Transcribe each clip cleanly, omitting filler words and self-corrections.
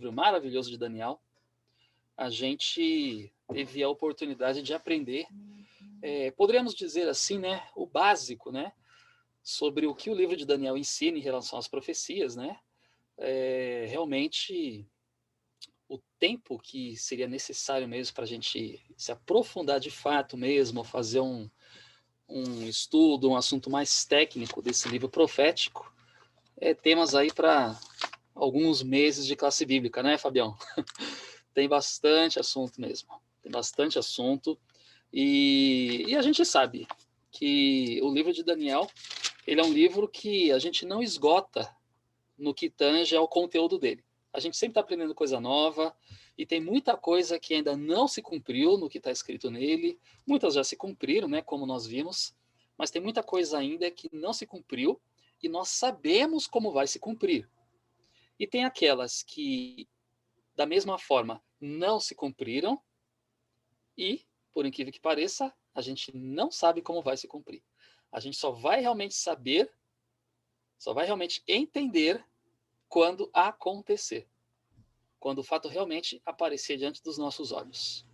livro maravilhoso de Daniel, a gente teve a oportunidade de aprender, poderíamos dizer assim, né, o básico, né, sobre o que o livro de Daniel ensina em relação às profecias, né? Realmente, o tempo que seria necessário mesmo para a gente se aprofundar de fato mesmo, fazer um estudo, um assunto mais técnico desse livro profético, temas aí para alguns meses de classe bíblica, né, Fabião? Tem bastante assunto mesmo, tem bastante assunto, e a gente sabe que o livro de Daniel, ele é um livro que a gente não esgota no que tange ao conteúdo dele. A gente sempre está aprendendo coisa nova, e tem muita coisa que ainda não se cumpriu no que está escrito nele, muitas já se cumpriram, né, como nós vimos, mas tem muita coisa ainda que não se cumpriu, e nós sabemos como vai se cumprir. E tem aquelas que, da mesma forma, não se cumpriram, e, por incrível que pareça, a gente não sabe como vai se cumprir. A gente só vai realmente saber, só vai realmente entender quando acontecer, quando o fato realmente aparecer diante dos nossos olhos.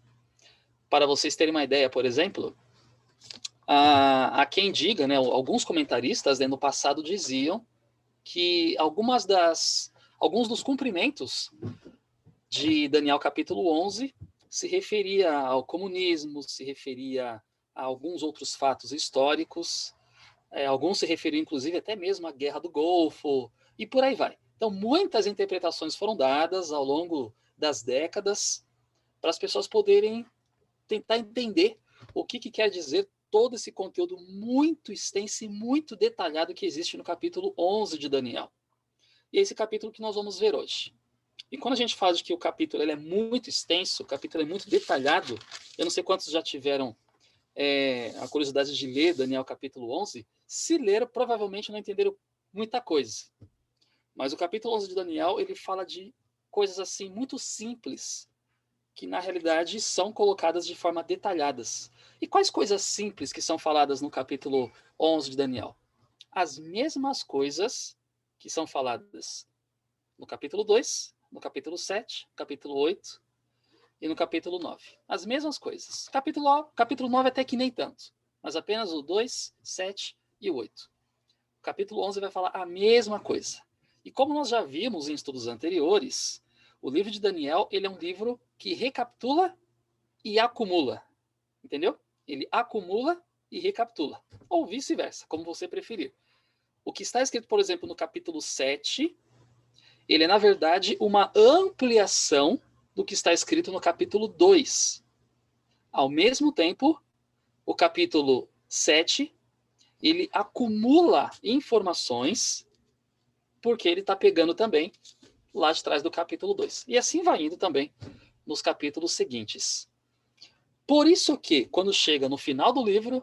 Para vocês terem uma ideia, por exemplo, há quem diga, né, alguns comentaristas, né, no passado diziam que alguns dos cumprimentos de Daniel capítulo 11 se referia ao comunismo, se referia a alguns outros fatos históricos, alguns se referiam inclusive até mesmo à Guerra do Golfo, e por aí vai. Então, muitas interpretações foram dadas ao longo das décadas para as pessoas poderem tentar entender o que quer dizer todo esse conteúdo muito extenso e muito detalhado que existe no capítulo 11 de Daniel. E é esse capítulo que nós vamos ver hoje. E quando a gente fala de que o capítulo ele é muito extenso, o capítulo é muito detalhado, eu não sei quantos já tiveram a curiosidade de ler Daniel capítulo 11, se leram, provavelmente não entenderam muita coisa. Mas o capítulo 11 de Daniel, ele fala de coisas assim muito simples, que na realidade são colocadas de forma detalhadas. E quais coisas simples que são faladas no capítulo 11 de Daniel? As mesmas coisas que são faladas no capítulo 2, no capítulo 7, capítulo 8 e no capítulo 9. As mesmas coisas. Capítulo 9 até que nem tanto, mas apenas o 2, 7 e o 8. O capítulo 11 vai falar a mesma coisa. E como nós já vimos em estudos anteriores, o livro de Daniel ele é um livro que recapitula e acumula. Entendeu? Ele acumula e recapitula. Ou vice-versa, como você preferir. O que está escrito, por exemplo, no capítulo 7, ele é, na verdade, uma ampliação do que está escrito no capítulo 2. Ao mesmo tempo, o capítulo 7, ele acumula informações, porque ele está pegando também lá de trás do capítulo 2. E assim vai indo também nos capítulos seguintes. Por isso que, quando chega no final do livro,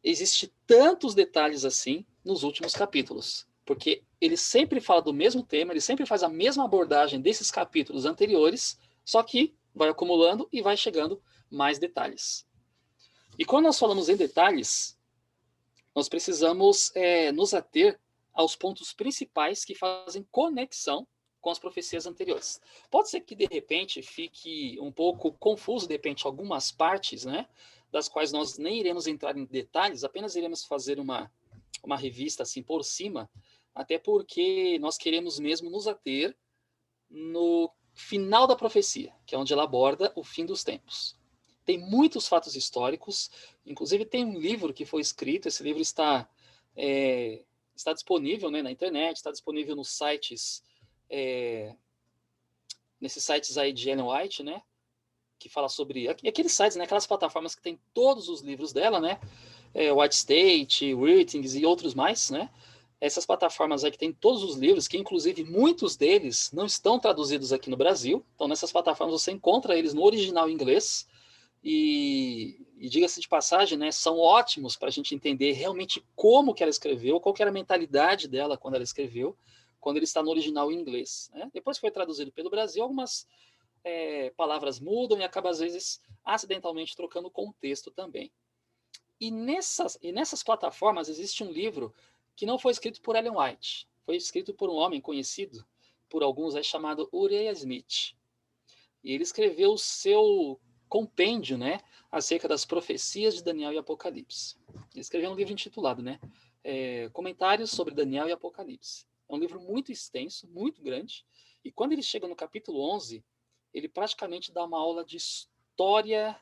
existe tantos detalhes assim nos últimos capítulos. Porque ele sempre fala do mesmo tema, ele sempre faz a mesma abordagem desses capítulos anteriores, só que vai acumulando e vai chegando mais detalhes. E quando nós falamos em detalhes, nós precisamos nos ater aos pontos principais que fazem conexão com as profecias anteriores. Pode ser que, de repente, fique um pouco confuso, de repente, algumas partes, né, das quais nós nem iremos entrar em detalhes, apenas iremos fazer uma revista assim por cima, até porque nós queremos mesmo nos ater no final da profecia, que é onde ela aborda o fim dos tempos. Tem muitos fatos históricos, inclusive tem um livro que foi escrito, esse livro está disponível, né, na internet, está disponível nos sites, nesses sites aí de Ellen White, né, que fala sobre aqueles sites, né, aquelas plataformas que tem todos os livros dela, né, White State, Readings e outros mais, né, essas plataformas aí que tem todos os livros, que inclusive muitos deles não estão traduzidos aqui no Brasil, então nessas plataformas você encontra eles no original inglês, e diga-se de passagem, né, são ótimos para a gente entender realmente como que ela escreveu, qual que era a mentalidade dela quando ela escreveu, quando ele está no original em inglês. Né? Depois que foi traduzido pelo Brasil, algumas palavras mudam e acaba às vezes acidentalmente trocando o contexto também. E nessas plataformas existe um livro que não foi escrito por Ellen White, foi escrito por um homem conhecido, por alguns é chamado Uriah Smith. E ele escreveu o seu compêndio, né, acerca das profecias de Daniel e Apocalipse. Ele escreveu um livro intitulado, né, Comentários sobre Daniel e Apocalipse. É um livro muito extenso, muito grande, e quando ele chega no capítulo 11, ele praticamente dá uma aula de história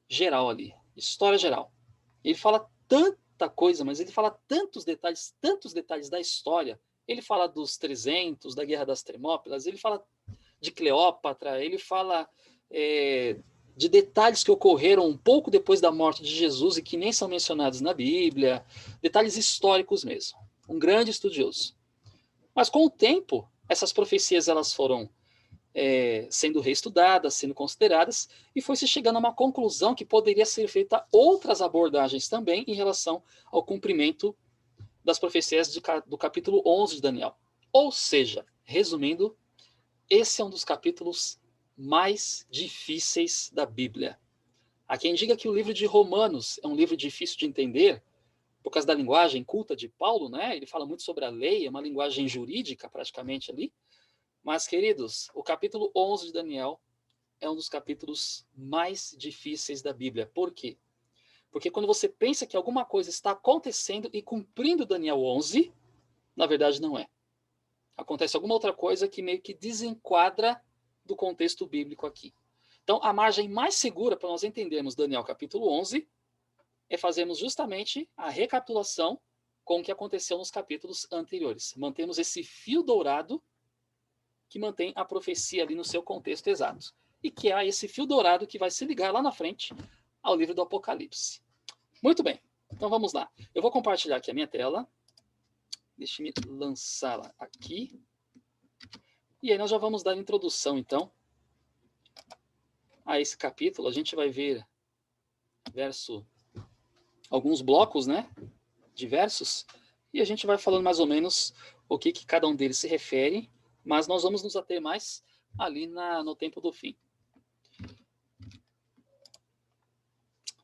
geral ali, história geral. Ele fala tanta coisa, mas ele fala tantos detalhes da história. Ele fala dos 300, da Guerra das Termópilas, ele fala de Cleópatra, ele fala de detalhes que ocorreram um pouco depois da morte de Jesus e que nem são mencionados na Bíblia, detalhes históricos mesmo. Um grande estudioso. Mas com o tempo, essas profecias elas foram sendo reestudadas, sendo consideradas, e foi se chegando a uma conclusão que poderia ser feita outras abordagens também em relação ao cumprimento das profecias do capítulo 11 de Daniel. Ou seja, resumindo, esse é um dos capítulos mais difíceis da Bíblia. Há quem diga que o livro de Romanos é um livro difícil de entender, por causa da linguagem culta de Paulo, né? Ele fala muito sobre a lei, é uma linguagem jurídica praticamente ali. Mas, queridos, o capítulo 11 de Daniel é um dos capítulos mais difíceis da Bíblia. Por quê? Porque quando você pensa que alguma coisa está acontecendo e cumprindo Daniel 11, na verdade não é. Acontece alguma outra coisa que meio que desenquadra do contexto bíblico aqui. Então, a margem mais segura para nós entendermos Daniel capítulo 11 é fazermos justamente a recapitulação com o que aconteceu nos capítulos anteriores. Mantemos esse fio dourado que mantém a profecia ali no seu contexto exato. E que é esse fio dourado que vai se ligar lá na frente ao livro do Apocalipse. Muito bem, então vamos lá. Eu vou compartilhar aqui a minha tela. Deixe-me lançá-la aqui. E aí nós já vamos dar introdução, então, a esse capítulo. A gente vai ver alguns blocos, né, diversos, e a gente vai falando mais ou menos o que cada um deles se refere, mas nós vamos nos ater mais ali no tempo do fim.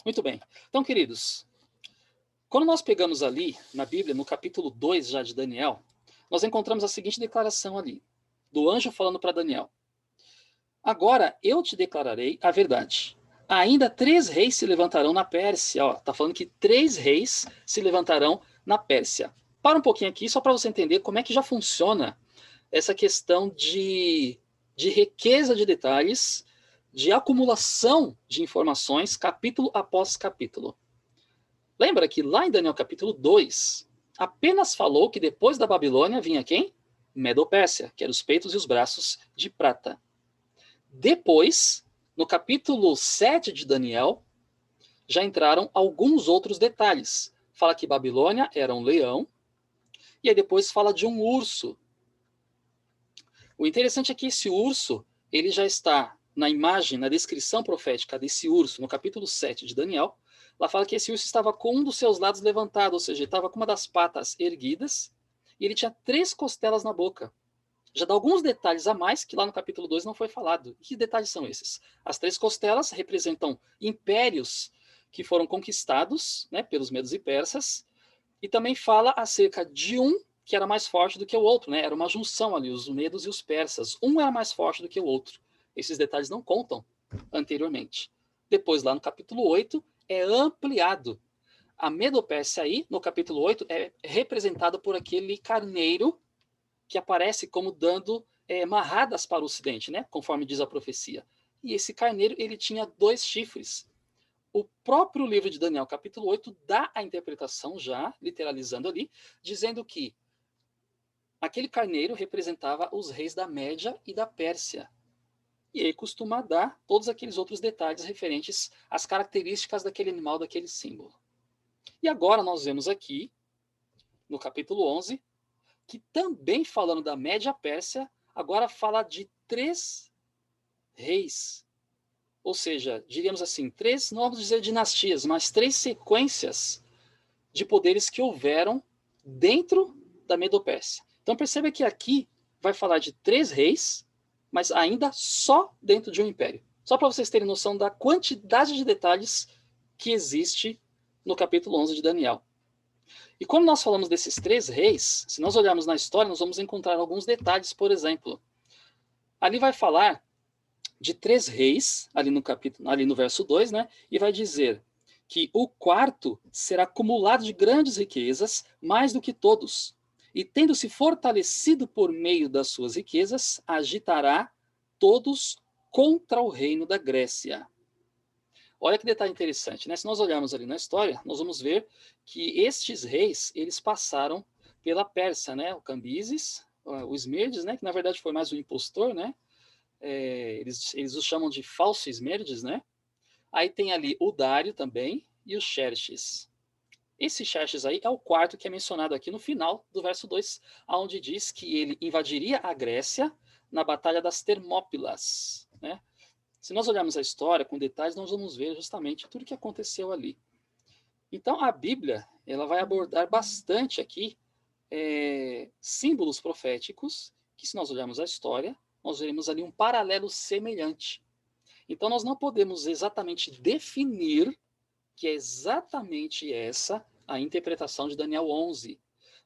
Muito bem. Então, queridos, quando nós pegamos ali na Bíblia, no capítulo 2 já de Daniel, nós encontramos a seguinte declaração ali, do anjo falando para Daniel: agora eu te declararei a verdade. Ainda 3 reis se levantarão na Pérsia. Está falando que 3 reis se levantarão na Pérsia. Para um pouquinho aqui, só para você entender como é que já funciona essa questão de riqueza de detalhes, de acumulação de informações, capítulo após capítulo. Lembra que lá em Daniel capítulo 2, apenas falou que depois da Babilônia vinha quem? Medo-Pérsia, que eram os peitos e os braços de prata. Depois, no capítulo 7 de Daniel, já entraram alguns outros detalhes. Fala que Babilônia era um leão, e aí depois fala de um urso. O interessante é que esse urso, ele já está na imagem, na descrição profética desse urso, no capítulo 7 de Daniel. Lá fala que esse urso estava com um dos seus lados levantado, ou seja, ele estava com uma das patas erguidas, e ele tinha 3 costelas na boca. Já dá alguns detalhes a mais que lá no capítulo 2 não foi falado. E que detalhes são esses? As 3 costelas representam impérios que foram conquistados, né, pelos medos e persas, e também fala acerca de um que era mais forte do que o outro, né? Era uma junção ali, os medos e os persas. Um era mais forte do que o outro. Esses detalhes não contam anteriormente. Depois, lá no capítulo 8, é ampliado. A Medo-Pérsia aí, no capítulo 8, é representada por aquele carneiro que aparece como dando marradas para o ocidente, né? Conforme diz a profecia. E esse carneiro, ele tinha 2 chifres. O próprio livro de Daniel, capítulo 8, dá a interpretação já, literalizando ali, dizendo que aquele carneiro representava os reis da Média e da Pérsia. E ele costuma dar todos aqueles outros detalhes referentes às características daquele animal, daquele símbolo. E agora nós vemos aqui, no capítulo 11, que também falando da Média Pérsia, agora fala de 3 reis. Ou seja, diríamos assim, 3, não vamos dizer dinastias, mas 3 sequências de poderes que houveram dentro da Medo-Pérsia. Então perceba que aqui vai falar de 3 reis, mas ainda só dentro de um império. Só para vocês terem noção da quantidade de detalhes que existe no capítulo 11 de Daniel. E quando nós falamos desses 3 reis, se nós olharmos na história, nós vamos encontrar alguns detalhes, por exemplo. Ali vai falar de 3 reis, ali no verso 2, né? E vai dizer que o quarto será acumulado de grandes riquezas, mais do que todos. E tendo se fortalecido por meio das suas riquezas, agitará todos contra o reino da Grécia. Olha que detalhe interessante, né? Se nós olharmos ali na história, nós vamos ver que estes reis, eles passaram pela Pérsia, né? O Cambises, o Esmerdes, né? Que na verdade foi mais um impostor, né? Eles os chamam de falso Esmerdes, né? Aí tem ali o Dário também e o Xerxes. Esse Xerxes aí é o quarto que é mencionado aqui no final do verso 2, onde diz que ele invadiria a Grécia na Batalha das Termópilas, né? Se nós olharmos a história com detalhes, nós vamos ver justamente tudo o que aconteceu ali. Então, a Bíblia ela vai abordar bastante aqui símbolos proféticos, que se nós olharmos a história, nós veremos ali um paralelo semelhante. Então, nós não podemos exatamente definir que é exatamente essa a interpretação de Daniel 11,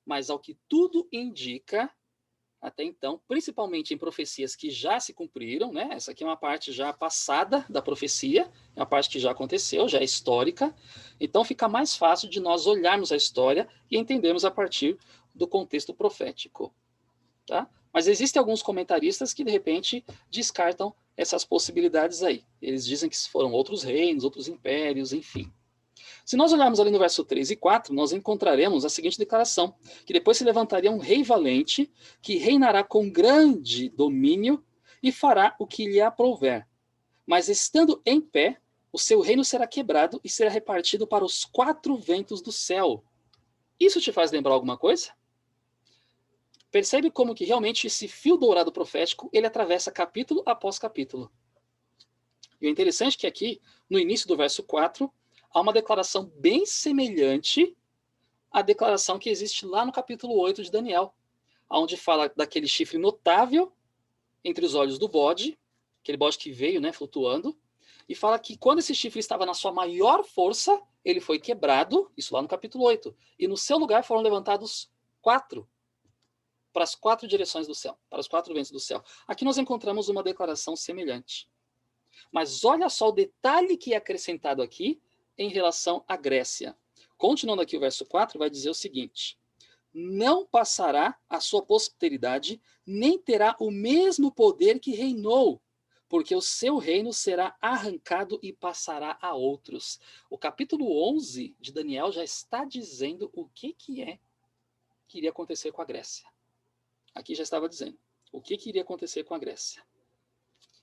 mas ao que tudo indica, até então, principalmente em profecias que já se cumpriram, né? Essa aqui é uma parte já passada da profecia, é uma parte que já aconteceu, já é histórica. Então fica mais fácil de nós olharmos a história e entendermos a partir do contexto profético, tá? Mas existem alguns comentaristas que de repente descartam essas possibilidades aí. Eles dizem que foram outros reinos, outros impérios, enfim. Se nós olharmos ali no verso 3 e 4, nós encontraremos a seguinte declaração, que depois se levantaria um rei valente, que reinará com grande domínio e fará o que lhe aprouver. Mas estando em pé, o seu reino será quebrado e será repartido para os 4 ventos do céu. Isso te faz lembrar alguma coisa? Percebe como que realmente esse fio dourado profético, ele atravessa capítulo após capítulo. E o interessante é que aqui, no início do verso 4, há uma declaração bem semelhante à declaração que existe lá no capítulo 8 de Daniel, onde fala daquele chifre notável entre os olhos do bode, aquele bode que veio, né, flutuando, e fala que quando esse chifre estava na sua maior força, ele foi quebrado, isso lá no capítulo 8, e no seu lugar foram levantados 4, para as 4 direções do céu, para os 4 ventos do céu. Aqui nós encontramos uma declaração semelhante. Mas olha só o detalhe que é acrescentado aqui em relação à Grécia. Continuando aqui o verso 4, vai dizer o seguinte: não passará a sua posteridade, nem terá o mesmo poder que reinou, porque o seu reino será arrancado e passará a outros. O capítulo 11 de Daniel já está dizendo o que iria acontecer com a Grécia. Aqui já estava dizendo o que iria acontecer com a Grécia.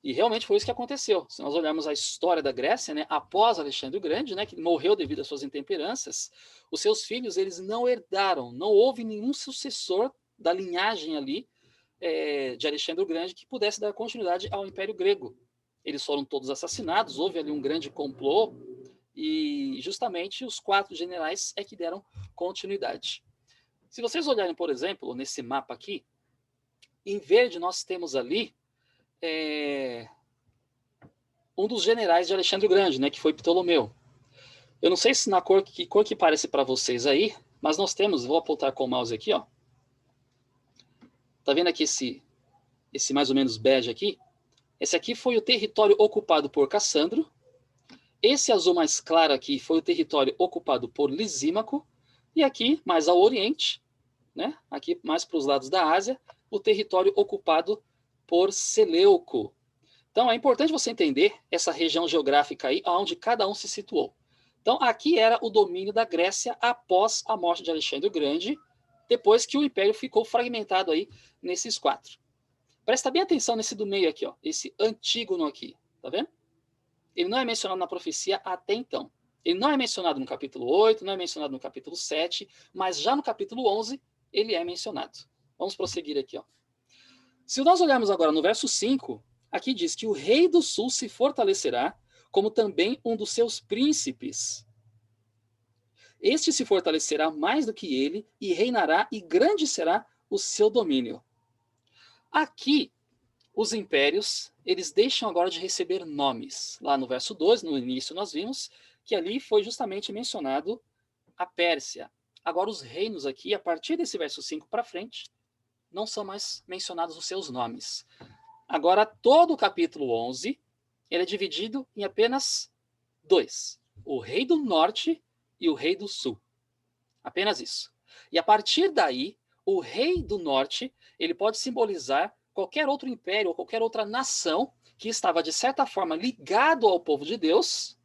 E realmente foi isso que aconteceu. Se nós olharmos a história da Grécia, né, após Alexandre o Grande, né, que morreu devido às suas intemperanças, os seus filhos eles não herdaram, não houve nenhum sucessor da linhagem ali de Alexandre o Grande que pudesse dar continuidade ao Império Grego. Eles foram todos assassinados, houve ali um grande complô e justamente os 4 generais é que deram continuidade. Se vocês olharem, por exemplo, nesse mapa aqui, em verde nós temos ali um dos generais de Alexandre o Grande, né, que foi Ptolomeu. Eu não sei se na cor que parece para vocês aí, mas nós temos, vou apontar com o mouse aqui, ó. Tá vendo aqui esse mais ou menos bege aqui? Esse aqui foi o território ocupado por Cassandro. Esse azul mais claro aqui foi o território ocupado por Lisímaco. E aqui, mais ao oriente, né, aqui mais para os lados da Ásia, o território ocupado por Seleuco. Então, é importante você entender essa região geográfica aí, onde cada um se situou. Então, aqui era o domínio da Grécia após a morte de Alexandre o Grande, depois que o império ficou fragmentado aí nesses 4. Presta bem atenção nesse do meio aqui, ó, esse Antígono aqui, tá vendo? Ele não é mencionado na profecia até então. Ele não é mencionado no capítulo 8, não é mencionado no capítulo 7, mas já no capítulo 11 ele é mencionado. Vamos prosseguir aqui, ó. Se nós olharmos agora no verso 5, aqui diz que o rei do sul se fortalecerá, como também um dos seus príncipes. Este se fortalecerá mais do que ele, e reinará, e grande será o seu domínio. Aqui, os impérios, eles deixam agora de receber nomes. Lá no verso 2, no início, nós vimos que ali foi justamente mencionado a Pérsia. Agora os reinos aqui, a partir desse verso 5 para frente, não são mais mencionados os seus nomes. Agora todo o capítulo 11, ele é dividido em apenas dois. O rei do norte e o rei do sul. Apenas isso. E a partir daí, o rei do norte, ele pode simbolizar qualquer outro império ou qualquer outra nação que estava, de certa forma, ligado ao povo de Deus,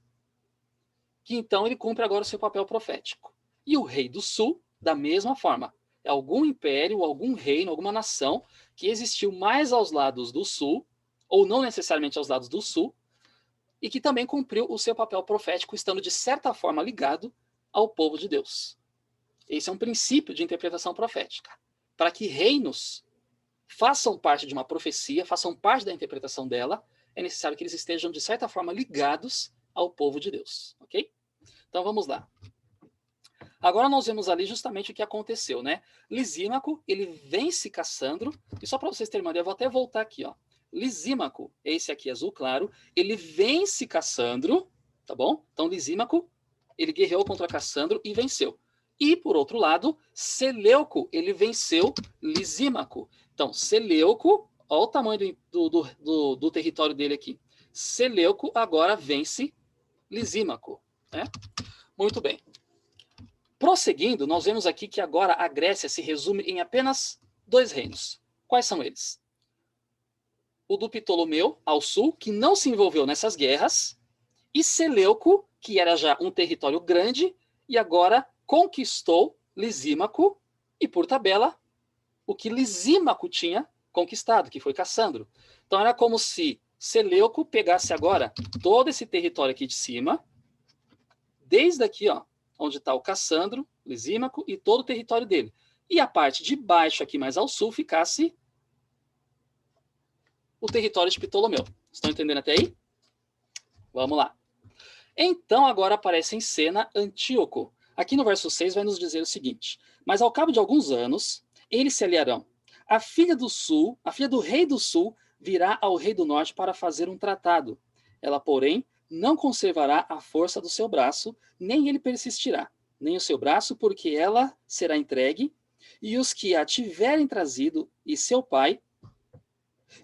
que então ele cumpre agora o seu papel profético. E o rei do sul, da mesma forma. É algum império, algum reino, alguma nação que existiu mais aos lados do sul, ou não necessariamente aos lados do sul, e que também cumpriu o seu papel profético, estando de certa forma ligado ao povo de Deus. Esse é um princípio de interpretação profética. Para que reinos façam parte de uma profecia, façam parte da interpretação dela, é necessário que eles estejam, de certa forma, ligados ao povo de Deus. Ok? Então vamos lá. Agora nós vemos ali justamente o que aconteceu, né? Lisímaco, ele vence Cassandro, e só para vocês terem uma ideia, eu vou até voltar aqui, ó. Lisímaco, esse aqui azul claro, ele vence Cassandro, tá bom? Então Lisímaco, ele guerreou contra Cassandro e venceu. E, por outro lado, Seleuco, ele venceu Lisímaco. Então, Seleuco, olha o tamanho do território dele aqui. Seleuco agora vence Lisímaco, né? Muito bem. Prosseguindo, nós vemos aqui que agora a Grécia se resume em apenas dois reinos. Quais são eles? O do Ptolomeu, ao sul, que não se envolveu nessas guerras, e Seleuco, que era já um território grande, e agora conquistou Lisímaco, e por tabela, o que Lisímaco tinha conquistado, que foi Cassandro. Então era como se Seleuco pegasse agora todo esse território aqui de cima, desde aqui, ó, onde está o Cassandro, Lisímaco e todo o território dele. E a parte de baixo, aqui mais ao sul, ficasse o território de Ptolomeu. Estão entendendo até aí? Vamos lá. Então, agora aparece em cena Antíoco. Aqui no verso 6 vai nos dizer o seguinte: mas ao cabo de alguns anos, eles se aliarão. A filha do sul, a filha do rei do sul, virá ao rei do norte para fazer um tratado. Ela, porém, não conservará a força do seu braço, nem ele persistirá, nem o seu braço, porque ela será entregue, e os que a tiverem trazido, e seu pai,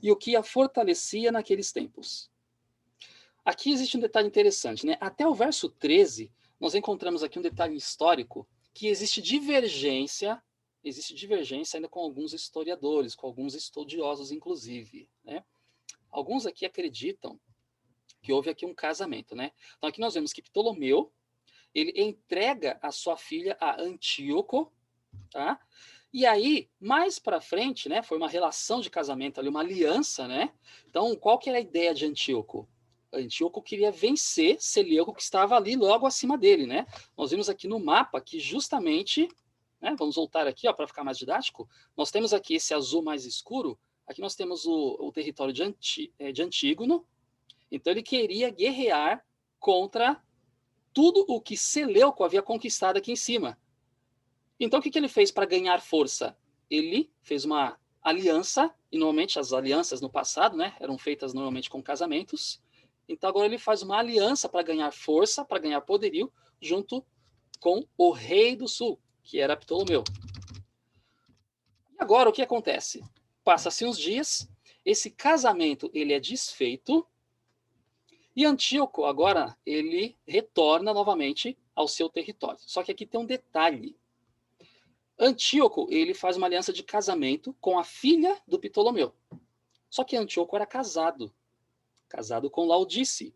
e o que a fortalecia naqueles tempos. Aqui existe um detalhe interessante, né? Até o verso 13, nós encontramos aqui um detalhe histórico, que existe divergência ainda com alguns historiadores, com alguns estudiosos, inclusive, né? Alguns aqui acreditam que houve aqui um casamento, né? Então aqui nós vemos que Ptolomeu, ele entrega a sua filha a Antíoco, tá? E aí, mais para frente, né, foi uma relação de casamento ali, uma aliança, né? Então, qual que era a ideia de Antíoco? Antíoco queria vencer Seleuco, que estava ali logo acima dele, né? Nós vimos aqui no mapa que justamente, né, vamos voltar aqui para ficar mais didático, nós temos aqui esse azul mais escuro, aqui nós temos o território de Antígono, então ele queria guerrear contra tudo o que Seleuco havia conquistado aqui em cima. Então o que ele fez para ganhar força? Ele fez uma aliança, e normalmente as alianças no passado, né, eram feitas normalmente com casamentos. Então agora ele faz uma aliança para ganhar força, para ganhar poderio, junto com o rei do sul, que era Ptolomeu. E agora o que acontece? Passa-se uns dias, esse casamento ele é desfeito, e Antíoco agora ele retorna novamente ao seu território. Só que aqui tem um detalhe. Antíoco ele faz uma aliança de casamento com a filha do Ptolomeu. Só que Antíoco era casado com Laodice.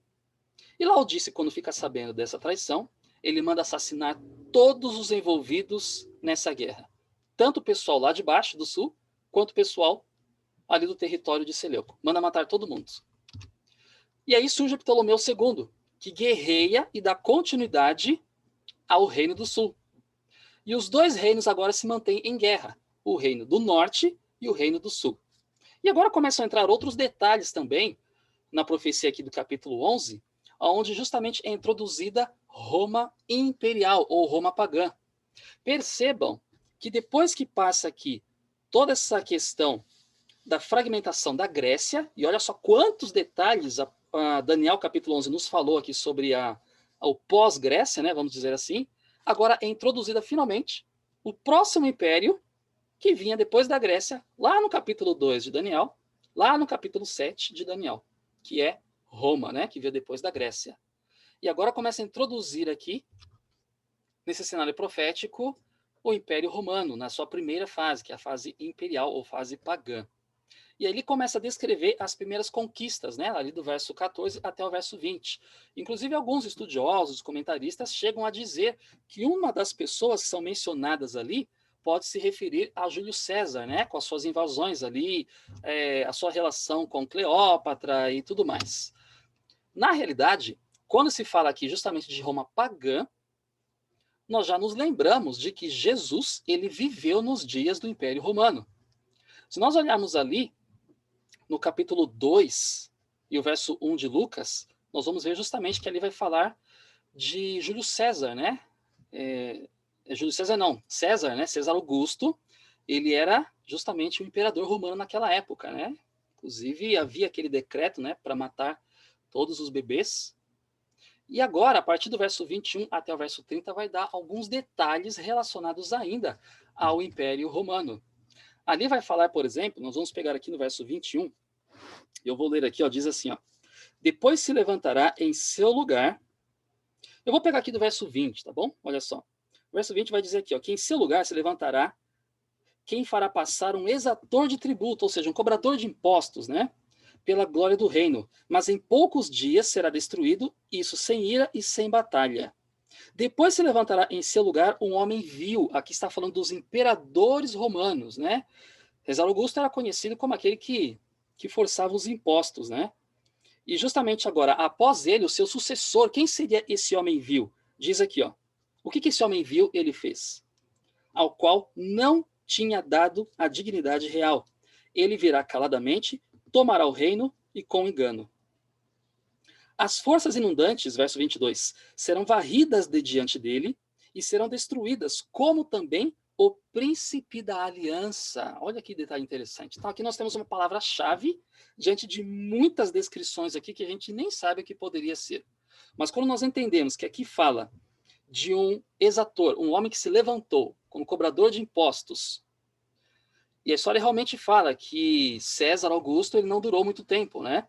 E Laodice, quando fica sabendo dessa traição, ele manda assassinar todos os envolvidos nessa guerra. Tanto o pessoal lá de baixo, do sul, quanto o pessoal ali do território de Seleuco. Manda matar todo mundo. E aí surge Ptolomeu II, que guerreia e dá continuidade ao reino do sul. E os dois reinos agora se mantêm em guerra, o reino do norte e o reino do sul. E agora começam a entrar outros detalhes também na profecia aqui do capítulo 11, onde justamente é introduzida Roma imperial ou Roma pagã. Percebam que depois que passa aqui toda essa questão da fragmentação da Grécia, e olha só quantos detalhes a Daniel capítulo 11 nos falou aqui sobre o pós-Grécia, né, vamos dizer assim, agora é introduzida finalmente o próximo império que vinha depois da Grécia, lá no capítulo 2 de Daniel, lá no capítulo 7 de Daniel, que é Roma, né, que veio depois da Grécia. E agora começa a introduzir aqui, nesse cenário profético, o Império Romano, na sua primeira fase, que é a fase imperial ou fase pagã. E aí ele começa a descrever as primeiras conquistas, né, ali do verso 14 até o verso 20. Inclusive, alguns estudiosos, comentaristas, chegam a dizer que uma das pessoas que são mencionadas ali pode se referir a Júlio César, né, com as suas invasões ali, a sua relação com Cleópatra e tudo mais. Na realidade, quando se fala aqui justamente de Roma pagã, nós já nos lembramos de que Jesus ele viveu nos dias do Império Romano. Se nós olharmos ali, no capítulo 2 e o verso 1 de Lucas, nós vamos ver justamente que ali vai falar de Júlio César, né? Júlio César não, César, né? César Augusto, ele era justamente o imperador romano naquela época, né? Inclusive havia aquele decreto, né, para matar todos os bebês. E agora, a partir do verso 21 até o verso 30, vai dar alguns detalhes relacionados ainda ao Império Romano. Ali vai falar, por exemplo, nós vamos pegar aqui no verso 21, eu vou ler aqui, ó, diz assim, ó, depois se levantará em seu lugar, eu vou pegar aqui do verso 20, tá bom? Olha só, o verso 20 vai dizer aqui, ó, que em seu lugar se levantará quem fará passar um exator de tributo, ou seja, um cobrador de impostos, né? Pela glória do reino, mas em poucos dias será destruído, isso sem ira e sem batalha. Depois se levantará em seu lugar um homem vil, aqui está falando dos imperadores romanos, né? César Augusto era conhecido como aquele que forçava os impostos, né? E justamente agora, após ele, o seu sucessor, quem seria esse homem vil? Diz aqui, ó. O que esse homem vil ele fez? Ao qual não tinha dado a dignidade real. Ele virá caladamente, tomará o reino e com engano. As forças inundantes, verso 22, serão varridas de diante dele e serão destruídas, como também o príncipe da aliança. Olha que detalhe interessante. Então aqui nós temos uma palavra-chave diante de muitas descrições aqui que a gente nem sabe o que poderia ser. Mas quando nós entendemos que aqui fala de um exator, um homem que se levantou como cobrador de impostos, e a história realmente fala que César Augusto ele não durou muito tempo, né?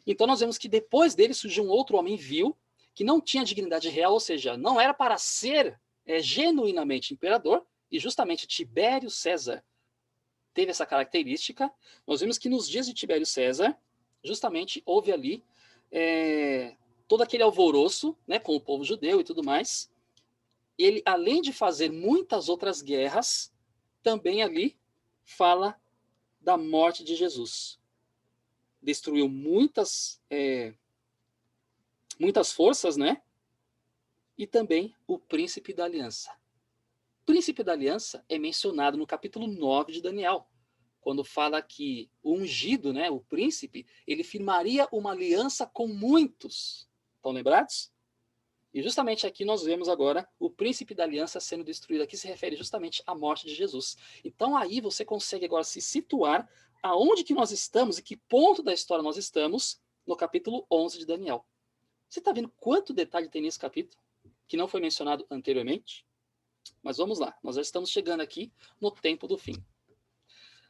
Então nós vemos que depois dele surgiu um outro homem vil, que não tinha dignidade real, ou seja, não era para ser genuinamente imperador, e justamente Tibério César teve essa característica. Nós vemos que nos dias de Tibério César, justamente houve ali todo aquele alvoroço, né, com o povo judeu e tudo mais. Ele, além de fazer muitas outras guerras, também ali fala da morte de Jesus. Destruiu muitas forças, né? E também o príncipe da aliança. O príncipe da aliança é mencionado no capítulo 9 de Daniel, quando fala que o ungido, né, o príncipe, ele firmaria uma aliança com muitos. Estão lembrados? E justamente aqui nós vemos agora o príncipe da aliança sendo destruído. Aqui se refere justamente à morte de Jesus. Então aí você consegue agora se situar aonde que nós estamos e que ponto da história nós estamos no capítulo 11 de Daniel. Você está vendo quanto detalhe tem nesse capítulo que não foi mencionado anteriormente? Mas vamos lá, nós já estamos chegando aqui no tempo do fim.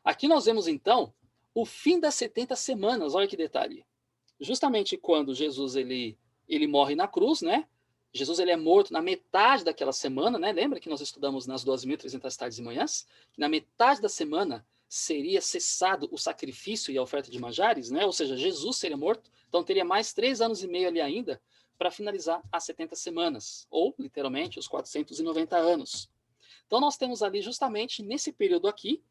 Aqui nós vemos então o fim das 70 semanas, olha que detalhe. Justamente quando Jesus ele morre na cruz, né? Jesus ele é morto na metade daquela semana, né? Lembra que nós estudamos nas 2.300 tardes e manhãs? Que na metade da semana seria cessado o sacrifício e a oferta de manjares, né? Ou seja, Jesus seria morto, então teria mais 3 anos e meio ali ainda para finalizar as 70 semanas, ou literalmente os 490 anos. Então nós temos ali justamente nesse período aqui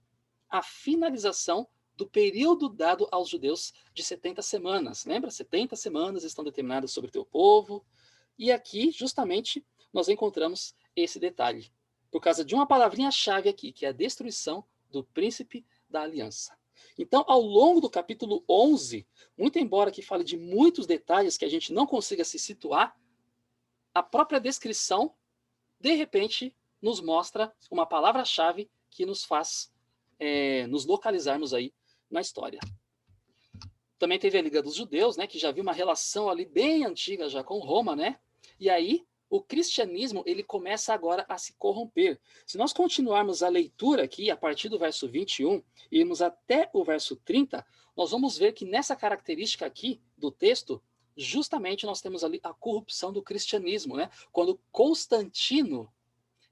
a finalização do período dado aos judeus de 70 semanas. Lembra? 70 semanas estão determinadas sobre o teu povo. E aqui, justamente, nós encontramos esse detalhe. Por causa de uma palavrinha-chave aqui, que é a destruição do príncipe da aliança. Então, ao longo do capítulo 11, muito embora que fale de muitos detalhes que a gente não consiga se situar, a própria descrição, de repente, nos mostra uma palavra-chave que nos faz nos localizarmos aí na história. Também teve a Liga dos Judeus, né, que já viu uma relação ali bem antiga já com Roma, né? E aí o cristianismo ele começa agora a se corromper. Se nós continuarmos a leitura aqui, a partir do verso 21, e irmos até o verso 30, nós vamos ver que nessa característica aqui do texto, justamente nós temos ali a corrupção do cristianismo, né? Quando Constantino,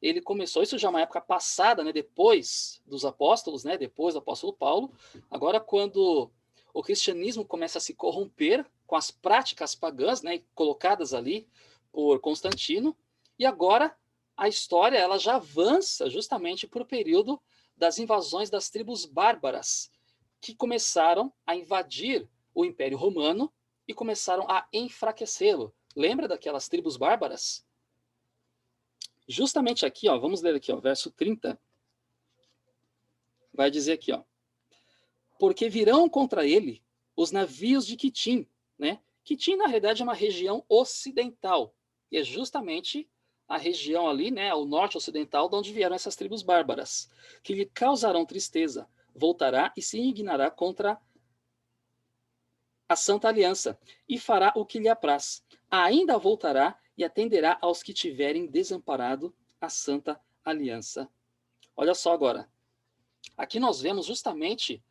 ele começou, isso já é uma época passada, né? Depois dos apóstolos, né? Depois do apóstolo Paulo, agora quando o cristianismo começa a se corromper com as práticas pagãs, né? Colocadas ali por Constantino, e agora a história ela já avança justamente para o período das invasões das tribos bárbaras, que começaram a invadir o Império Romano e começaram a enfraquecê-lo. Lembra daquelas tribos bárbaras? Justamente aqui, ó, vamos ler aqui, ó, verso 30. Vai dizer aqui, ó: porque virão contra ele os navios de Quitim, né? Quitim, na realidade, é uma região ocidental, e é justamente a região ali, né, o norte ocidental, de onde vieram essas tribos bárbaras, que lhe causarão tristeza, voltará e se indignará contra a Santa Aliança, e fará o que lhe apraz. Ainda voltará e atenderá aos que tiverem desamparado a Santa Aliança. Olha só agora. Aqui nós vemos justamente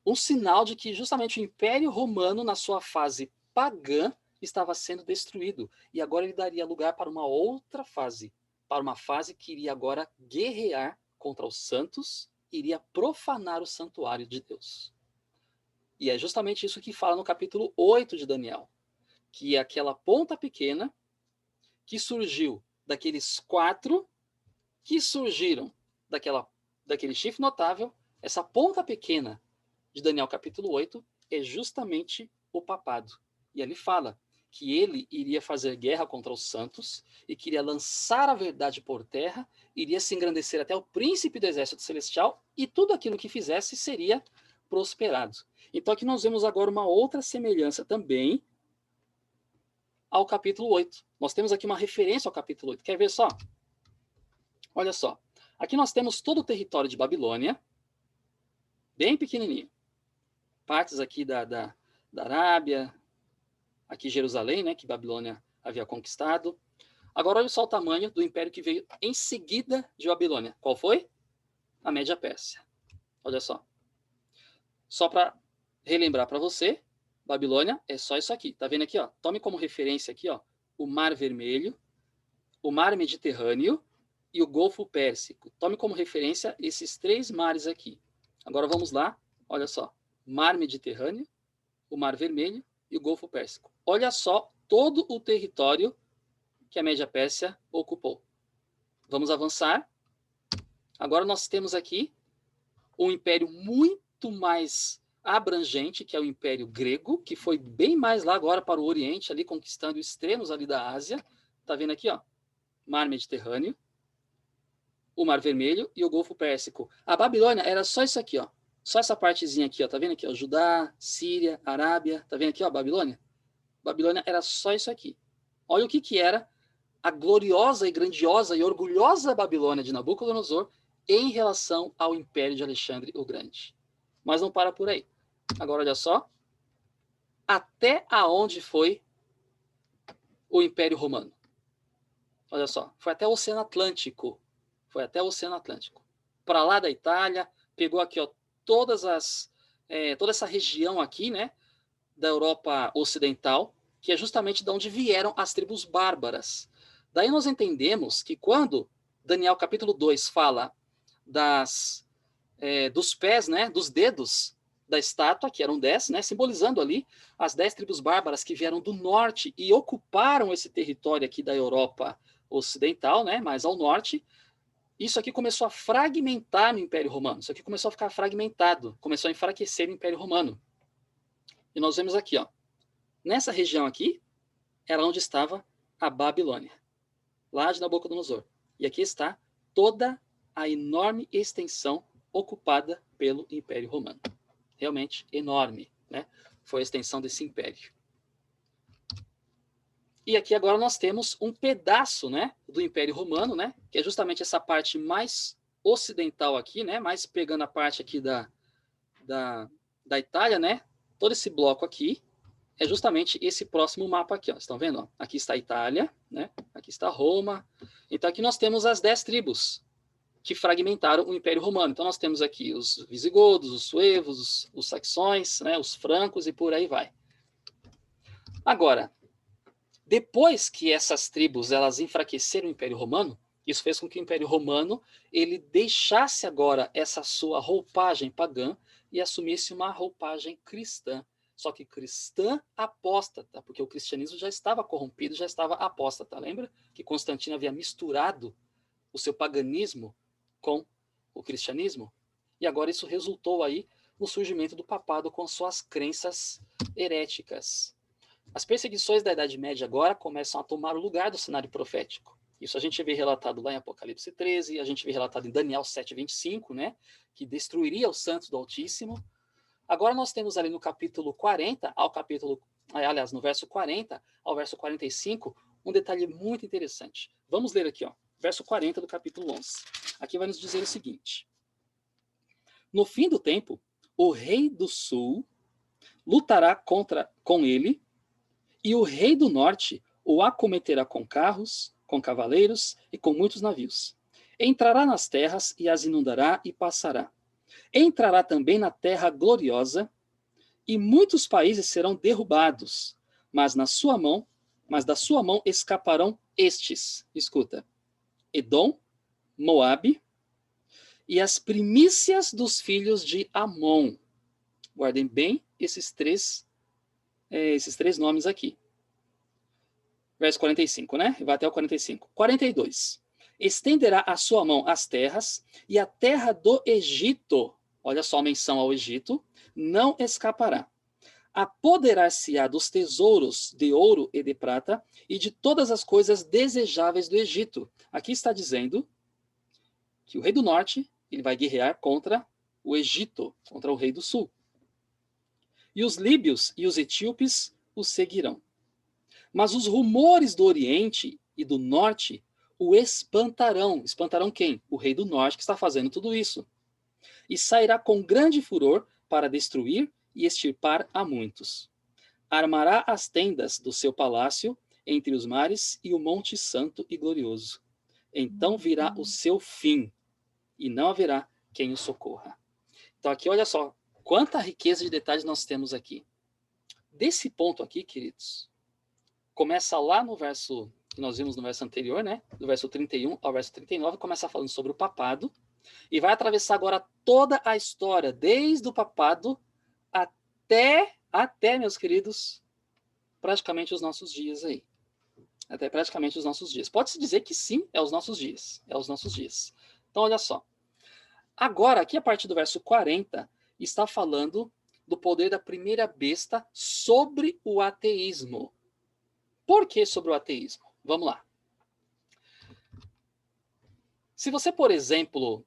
um sinal de que justamente o Império Romano, na sua fase pagã, estava sendo destruído. E agora ele daria lugar para uma outra fase, para uma fase que iria agora guerrear contra os santos, iria profanar o santuário de Deus. E é justamente isso que fala no capítulo 8 de Daniel, que é aquela ponta pequena que surgiu daqueles 4 que surgiram daquele chifre notável. Essa ponta pequena de Daniel capítulo 8 é justamente o papado. E ali fala que ele iria fazer guerra contra os santos e queria lançar a verdade por terra, iria se engrandecer até o príncipe do exército celestial, e tudo aquilo que fizesse seria prosperado. Então aqui nós vemos agora uma outra semelhança também ao capítulo 8. Nós temos aqui uma referência ao capítulo 8. Quer ver só? Olha só. Aqui nós temos todo o território de Babilônia, bem pequenininho. Partes aqui da Arábia, aqui Jerusalém, né, que Babilônia havia conquistado. Agora olha só o tamanho do império que veio em seguida de Babilônia. Qual foi? A Média Pérsia. Olha só. Só para relembrar para você, Babilônia é só isso aqui. Tá vendo aqui, ó? Tome como referência aqui, ó, o Mar Vermelho, o Mar Mediterrâneo e o Golfo Pérsico. Tome como referência esses 3 mares aqui. Agora vamos lá. Olha só. Mar Mediterrâneo, o Mar Vermelho e o Golfo Pérsico. Olha só todo o território que a Média Pérsia ocupou. Vamos avançar. Agora nós temos aqui um império muito mais abrangente, que é o Império Grego, que foi bem mais lá agora para o Oriente, ali conquistando extremos ali da Ásia. Tá vendo aqui, ó? Mar Mediterrâneo, o Mar Vermelho e o Golfo Pérsico. A Babilônia era só isso aqui, ó. Só essa partezinha aqui, ó. Tá vendo aqui, ó? Judá, Síria, Arábia. Tá vendo aqui, ó? Babilônia. Babilônia era só isso aqui. Olha o que era a gloriosa e grandiosa e orgulhosa Babilônia de Nabucodonosor em relação ao Império de Alexandre o Grande. Mas não para por aí. Agora, olha só. Até aonde foi o Império Romano? Olha só. Foi até o Oceano Atlântico. Foi até o Oceano Atlântico. Para lá da Itália, pegou aqui, ó, toda essa região aqui, né, da Europa Ocidental, que é justamente de onde vieram as tribos bárbaras. Daí nós entendemos que quando Daniel capítulo 2 fala dos pés, né, dos dedos da estátua, que eram 10, né, simbolizando ali as 10 tribos bárbaras que vieram do norte e ocuparam esse território aqui da Europa Ocidental, né, mais ao norte. Isso aqui começou a fragmentar no Império Romano. Isso aqui começou a ficar fragmentado, começou a enfraquecer o Império Romano. E nós vemos aqui, ó, nessa região aqui, era onde estava a Babilônia, lá de Nabucodonosor. E aqui está toda a enorme extensão ocupada pelo Império Romano. Realmente enorme, né? Foi a extensão desse império. E aqui agora nós temos um pedaço, né, do Império Romano, né, que é justamente essa parte mais ocidental aqui, né, mais pegando a parte aqui da Itália, né, todo esse bloco aqui é justamente esse próximo mapa aqui, ó. Estão vendo? Ó? Aqui está a Itália, né? Aqui está Roma. Então aqui nós temos as 10 tribos que fragmentaram o Império Romano. Então nós temos aqui os visigodos, os suevos, os saxões, né? Os francos e por aí vai. Agora, depois que essas tribos elas enfraqueceram o Império Romano, isso fez com que o Império Romano ele deixasse agora essa sua roupagem pagã e assumisse uma roupagem cristã. Só que cristã apóstata, porque o cristianismo já estava corrompido, já estava apóstata. Lembra que Constantino havia misturado o seu paganismo com o cristianismo? E agora isso resultou aí no surgimento do papado com suas crenças heréticas. As perseguições da Idade Média agora começam a tomar o lugar do cenário profético. Isso a gente vê relatado lá em Apocalipse 13, a gente vê relatado em Daniel 7:25, né, que destruiria os santos do Altíssimo. Agora nós temos ali no capítulo 40 ao capítulo, aliás, no verso 40 ao verso 45, um detalhe muito interessante. Vamos ler aqui, ó, verso 40 do capítulo 11. Aqui vai nos dizer o seguinte: no fim do tempo, o rei do sul lutará com ele, e o rei do norte o acometerá com carros, com cavaleiros e com muitos navios. Entrará nas terras e as inundará e passará. Entrará também na terra gloriosa, e muitos países serão derrubados, mas da sua mão escaparão estes. Escuta: Edom, Moabe e as primícias dos filhos de Amon. Guardem bem esses três nomes aqui. Verso 45, né? Vai até o 45. 42. Estenderá a sua mão às terras, e a terra do Egito, olha só a menção ao Egito, não escapará. Apoderar-se-á dos tesouros de ouro e de prata, e de todas as coisas desejáveis do Egito. Aqui está dizendo que o rei do norte ele vai guerrear contra o Egito, contra o rei do sul. E os líbios e os etíopes o seguirão. Mas os rumores do Oriente e do Norte o espantarão. Espantarão quem? O rei do Norte, que está fazendo tudo isso. E sairá com grande furor para destruir e extirpar a muitos. Armará as tendas do seu palácio entre os mares e o monte santo e glorioso. Então virá o seu fim, e não haverá quem o socorra. Então aqui, olha só, quanta riqueza de detalhes nós temos aqui. Desse ponto aqui, queridos, começa lá no verso que nós vimos no verso anterior, né? Do verso 31 ao verso 39, começa falando sobre o papado e vai atravessar agora toda a história, desde o papado até, meus queridos, praticamente os nossos dias aí. Até praticamente os nossos dias. Pode-se dizer que sim, é os nossos dias. É os nossos dias. Então, olha só. Agora, aqui a partir do verso 40, está falando do poder da primeira besta sobre o ateísmo. Por que sobre o ateísmo? Vamos lá. Se você, por exemplo,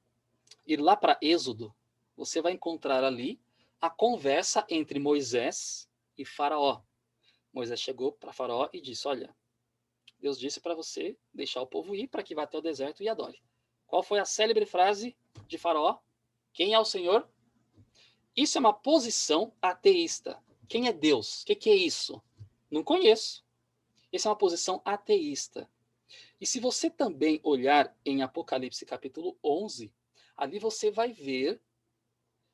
ir lá para Êxodo, você vai encontrar ali a conversa entre Moisés e Faraó. Moisés chegou para Faraó e disse: olha, Deus disse para você deixar o povo ir para que vá até o deserto e adore. Qual foi a célebre frase de Faraó? Quem é o Senhor? Isso é uma posição ateísta. Quem é Deus? O que é isso? Não conheço. Essa é uma posição ateísta. E se você também olhar em Apocalipse capítulo 11, ali você vai ver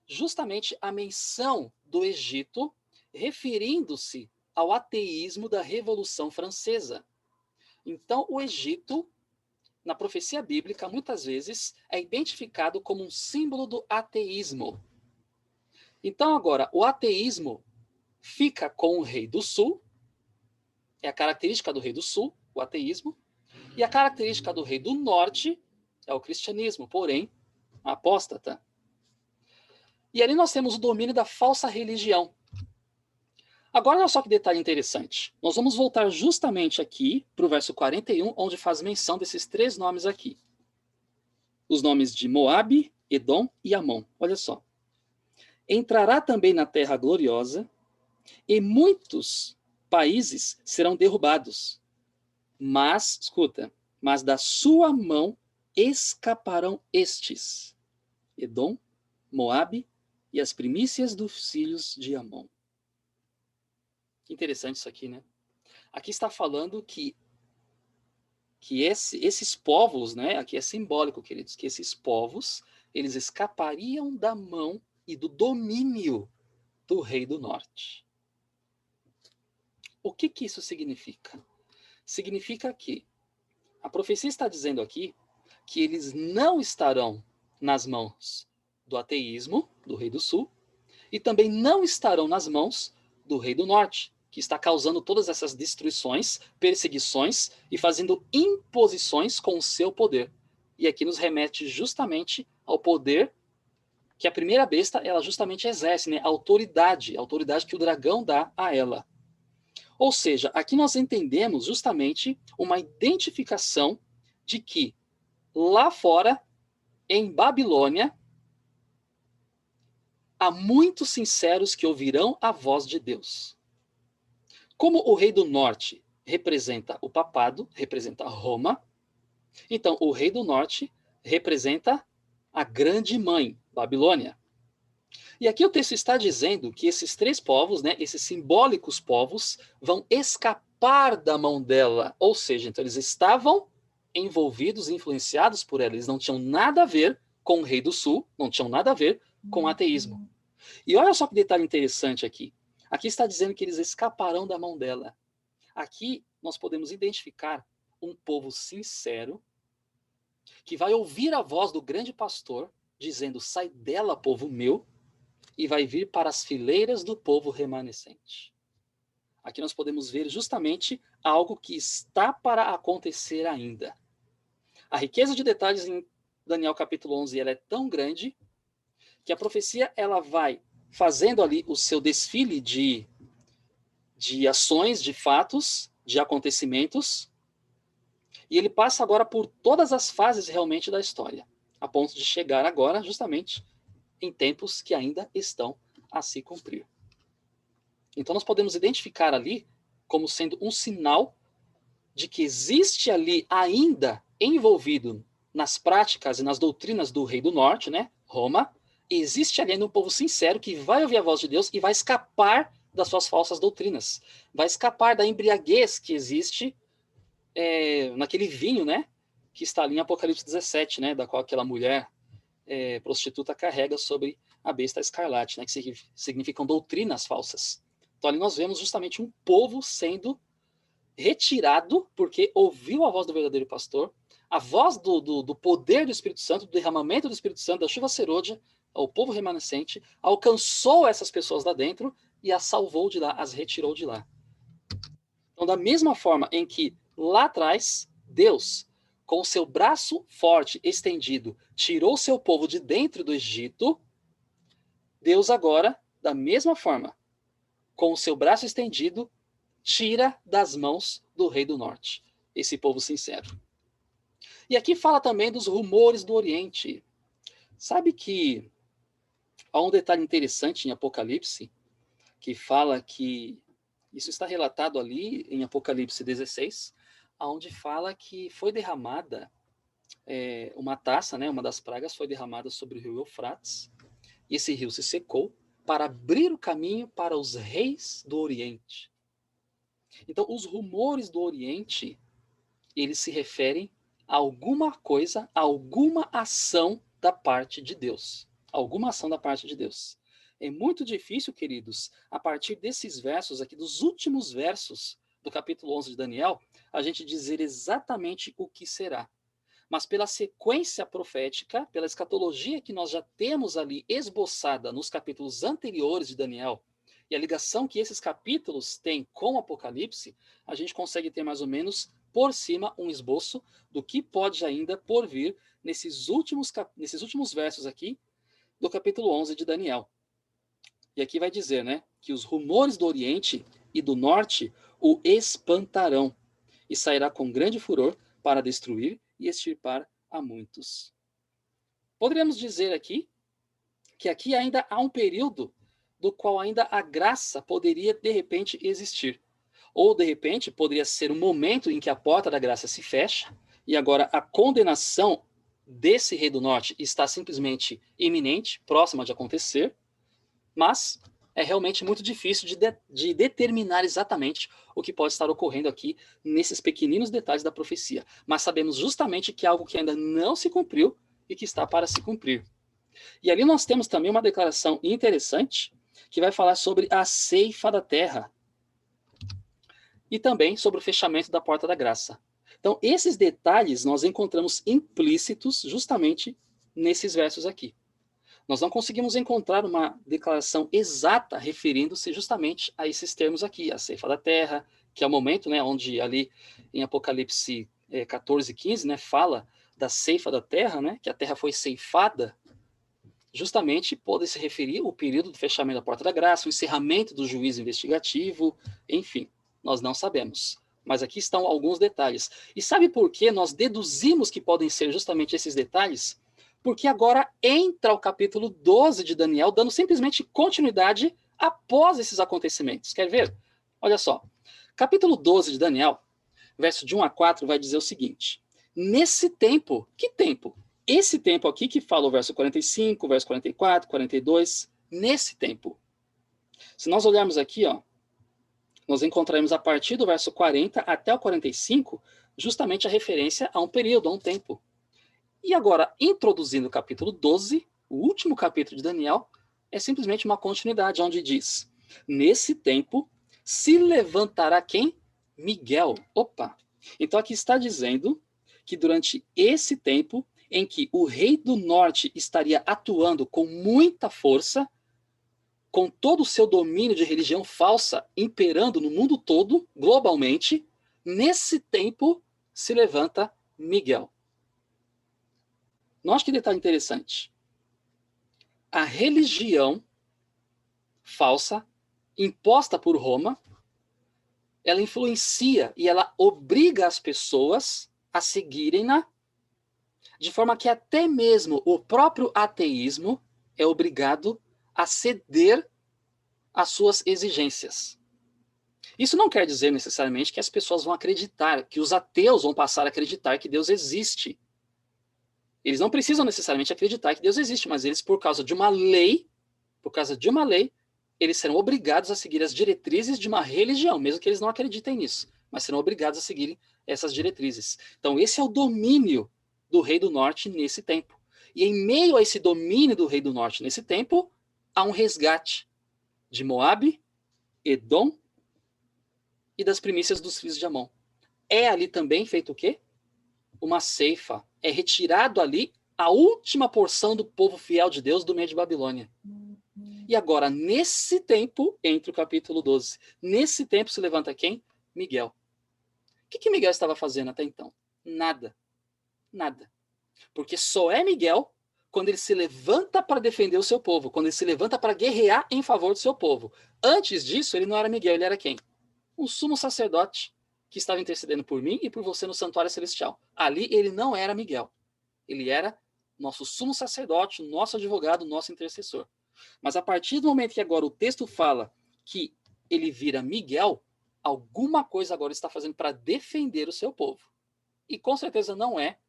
justamente a menção do Egito referindo-se ao ateísmo da Revolução Francesa. Então, o Egito, na profecia bíblica, muitas vezes é identificado como um símbolo do ateísmo. Então, agora, o ateísmo fica com o rei do sul, é a característica do rei do sul, o ateísmo, e a característica do rei do norte é o cristianismo, porém, apóstata. E ali nós temos o domínio da falsa religião. Agora, olha só que detalhe interessante. Nós vamos voltar justamente aqui para o verso 41, onde faz menção desses três nomes aqui. Os nomes de Moabe, Edom e Amon. Olha só. Entrará também na terra gloriosa, e muitos países serão derrubados. Mas, escuta, mas da sua mão escaparão estes: Edom, Moabe e as primícias dos filhos de Amon. Que interessante isso aqui, né? Aqui está falando que esses povos, né? Aqui é simbólico, queridos, que esses povos, eles escapariam da mão e do domínio do rei do norte. O que isso significa? Significa que a profecia está dizendo aqui que eles não estarão nas mãos do ateísmo, do rei do sul, e também não estarão nas mãos do rei do norte, que está causando todas essas destruições, perseguições e fazendo imposições com o seu poder. E aqui nos remete justamente ao poder que a primeira besta ela justamente exerce, né? A autoridade que o dragão dá a ela. Ou seja, aqui nós entendemos justamente uma identificação de que lá fora, em Babilônia, há muitos sinceros que ouvirão a voz de Deus. Como o rei do norte representa o papado, representa Roma, então o rei do norte representa a grande mãe, Babilônia. E aqui o texto está dizendo que esses três povos, né, esses simbólicos povos, vão escapar da mão dela. Ou seja, então eles estavam envolvidos, influenciados por ela. Eles não tinham nada a ver com o rei do sul, não tinham nada a ver com o ateísmo. E olha só que detalhe interessante aqui. Aqui está dizendo que eles escaparão da mão dela. Aqui nós podemos identificar um povo sincero que vai ouvir a voz do grande pastor dizendo: sai dela, povo meu, e vai vir para as fileiras do povo remanescente. Aqui nós podemos ver justamente algo que está para acontecer ainda. A riqueza de detalhes em Daniel capítulo 11 ela é tão grande que a profecia ela vai fazendo ali o seu desfile de ações, de fatos, de acontecimentos, e ele passa agora por todas as fases realmente da história, a ponto de chegar agora justamente em tempos que ainda estão a se cumprir. Então nós podemos identificar ali como sendo um sinal de que existe ali ainda envolvido nas práticas e nas doutrinas do rei do norte, né, Roma, existe ali um povo sincero que vai ouvir a voz de Deus e vai escapar das suas falsas doutrinas, vai escapar da embriaguez que existe naquele vinho, né, que está ali em Apocalipse 17, né, da qual aquela mulher prostituta carrega sobre a besta escarlate, né, que significam doutrinas falsas. Então ali nós vemos justamente um povo sendo retirado porque ouviu a voz do verdadeiro pastor, a voz do poder do Espírito Santo, do derramamento do Espírito Santo, da chuva serôdia, o povo remanescente, alcançou essas pessoas lá dentro e as salvou de lá, as retirou de lá. Então, da mesma forma em que lá atrás, Deus, com o seu braço forte estendido, tirou seu povo de dentro do Egito, Deus agora, da mesma forma, com o seu braço estendido, tira das mãos do rei do norte, esse povo sincero. E aqui fala também dos rumores do Oriente. Sabe que há um detalhe interessante em Apocalipse, que fala que, isso está relatado ali em Apocalipse 16, onde fala que foi derramada uma taça, né, uma das pragas foi derramada sobre o rio Eufrates, e esse rio se secou para abrir o caminho para os reis do Oriente. Então, os rumores do Oriente, eles se referem a alguma coisa, a alguma ação da parte de Deus. Alguma ação da parte de Deus. É muito difícil, queridos, a partir desses versos aqui, dos últimos versos do capítulo 11 de Daniel, a gente dizer exatamente o que será. Mas pela sequência profética, pela escatologia que nós já temos ali esboçada nos capítulos anteriores de Daniel, e a ligação que esses capítulos têm com o Apocalipse, a gente consegue ter mais ou menos por cima um esboço do que pode ainda por vir nesses últimos versos aqui do capítulo 11 de Daniel. E aqui vai dizer, né, que os rumores do Oriente e do Norte o espantarão, e sairá com grande furor para destruir e extirpar a muitos. Poderíamos dizer aqui que aqui ainda há um período do qual ainda a graça poderia de repente existir. Ou de repente poderia ser um momento em que a porta da graça se fecha e agora a condenação desse rei do norte está simplesmente iminente, próxima de acontecer, mas é realmente muito difícil de determinar exatamente o que pode estar ocorrendo aqui nesses pequeninos detalhes da profecia. Mas sabemos justamente que é algo que ainda não se cumpriu e que está para se cumprir. E ali nós temos também uma declaração interessante que vai falar sobre a ceifa da terra e também sobre o fechamento da porta da graça. Então, esses detalhes nós encontramos implícitos justamente nesses versos aqui. Nós não conseguimos encontrar uma declaração exata referindo-se justamente a esses termos aqui, a ceifa da terra, que é o momento, né, onde ali em Apocalipse 14, 15, né, fala da ceifa da terra, né, que a terra foi ceifada, justamente pode se referir ao período do fechamento da porta da graça, o encerramento do juízo investigativo, enfim, nós não sabemos. Mas aqui estão alguns detalhes. E sabe por que nós deduzimos que podem ser justamente esses detalhes? Porque agora entra o capítulo 12 de Daniel, dando simplesmente continuidade após esses acontecimentos. Quer ver? Olha só. Capítulo 12 de Daniel, verso de 1 a 4, vai dizer o seguinte: nesse tempo, que tempo? Esse tempo aqui que fala o verso 45, verso 44, 42, nesse tempo. Se nós olharmos aqui, ó, nós encontraremos a partir do verso 40 até o 45, justamente a referência a um período, a um tempo. E agora, introduzindo o capítulo 12, o último capítulo de Daniel, é simplesmente uma continuidade, onde diz: nesse tempo se levantará quem? Miguel. Opa! Então aqui está dizendo que durante esse tempo em que o rei do norte estaria atuando com muita força, com todo o seu domínio de religião falsa imperando no mundo todo, globalmente, nesse tempo se levanta Miguel. Note que detalhe interessante. A religião falsa, imposta por Roma, ela influencia e ela obriga as pessoas a seguirem-na, de forma que até mesmo o próprio ateísmo é obrigado a ceder às suas exigências. Isso não quer dizer necessariamente que as pessoas vão acreditar, que os ateus vão passar a acreditar que Deus existe. Eles não precisam necessariamente acreditar que Deus existe, mas eles, por causa de uma lei, eles serão obrigados a seguir as diretrizes de uma religião, mesmo que eles não acreditem nisso, mas serão obrigados a seguir essas diretrizes. Então, esse é o domínio do rei do norte nesse tempo. E em meio a esse domínio do rei do norte nesse tempo, há um resgate de Moabe, Edom e das primícias dos filhos de Amon. É ali também feito o quê? Uma ceifa. É retirado ali a última porção do povo fiel de Deus do meio de Babilônia. E agora, nesse tempo, entre o capítulo 12, nesse tempo se levanta quem? Miguel. O que Miguel estava fazendo até então? Nada. Nada. Porque só é Miguel quando ele se levanta para defender o seu povo, quando ele se levanta para guerrear em favor do seu povo. Antes disso, ele não era Miguel, ele era quem? Um sumo sacerdote que estava intercedendo por mim e por você no santuário celestial. Ali ele não era Miguel. Ele era nosso sumo sacerdote, nosso advogado, nosso intercessor. Mas a partir do momento que agora o texto fala que ele vira Miguel, alguma coisa agora está fazendo para defender o seu povo. E com certeza não é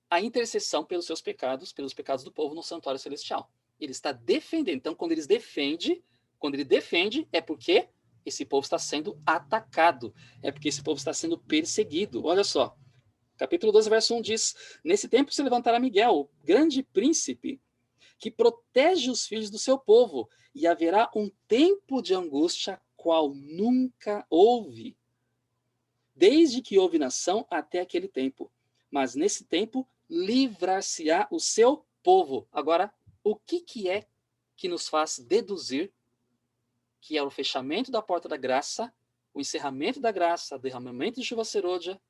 a intercessão pelos seus pecados, pelos pecados do povo no santuário celestial. Ele está defendendo. Então, quando ele defende, é porque esse povo está sendo atacado. É porque esse povo está sendo perseguido. Olha só. Capítulo 12, verso 1 diz: nesse tempo se levantará Miguel, o grande príncipe, que protege os filhos do seu povo, e haverá um tempo de angústia qual nunca houve, desde que houve nação até aquele tempo. Mas nesse tempo livrar-se-á o seu povo. Agora, o que é que nos faz deduzir que é o fechamento da porta da graça, o encerramento da graça, o derramamento de chuva serôdia,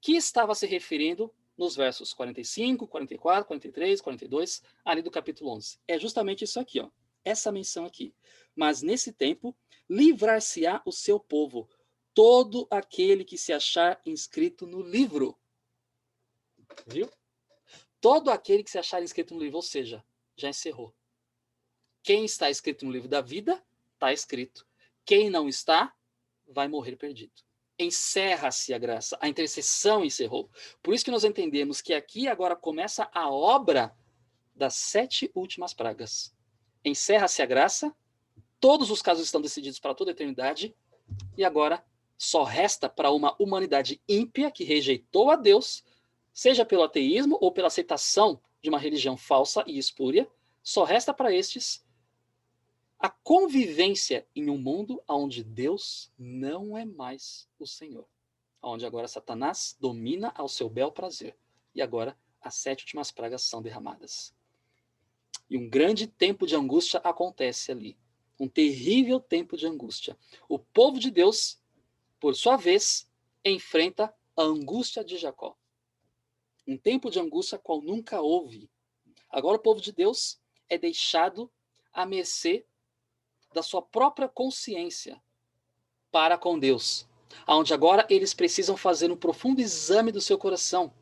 que estava se referindo nos versos 45, 44, 43, 42, ali do capítulo 11. É justamente isso aqui, ó, essa menção aqui. Mas nesse tempo, livrar-se-á o seu povo, todo aquele que se achar inscrito no livro. Viu? Todo aquele que se achar inscrito no livro, ou seja, já encerrou. Quem está escrito no livro da vida, está escrito. Quem não está, vai morrer perdido. Encerra-se a graça, a intercessão encerrou. Por isso que nós entendemos que aqui agora começa a obra das 7 últimas pragas. Encerra-se a graça, Todos os casos estão decididos para toda a eternidade, e agora só resta para uma humanidade ímpia que rejeitou a Deus, seja pelo ateísmo ou pela aceitação de uma religião falsa e espúria, só resta para estes a convivência em um mundo onde Deus não é mais o Senhor, onde agora Satanás domina ao seu bel prazer. E agora as 7 últimas pragas são derramadas. E um grande tempo de angústia acontece ali. Um terrível tempo de angústia. O povo de Deus, por sua vez, enfrenta a angústia de Jacó. Um tempo de angústia qual nunca houve. Agora o povo de Deus é deixado à mercê da sua própria consciência para com Deus, onde agora eles precisam fazer um profundo exame do seu coração,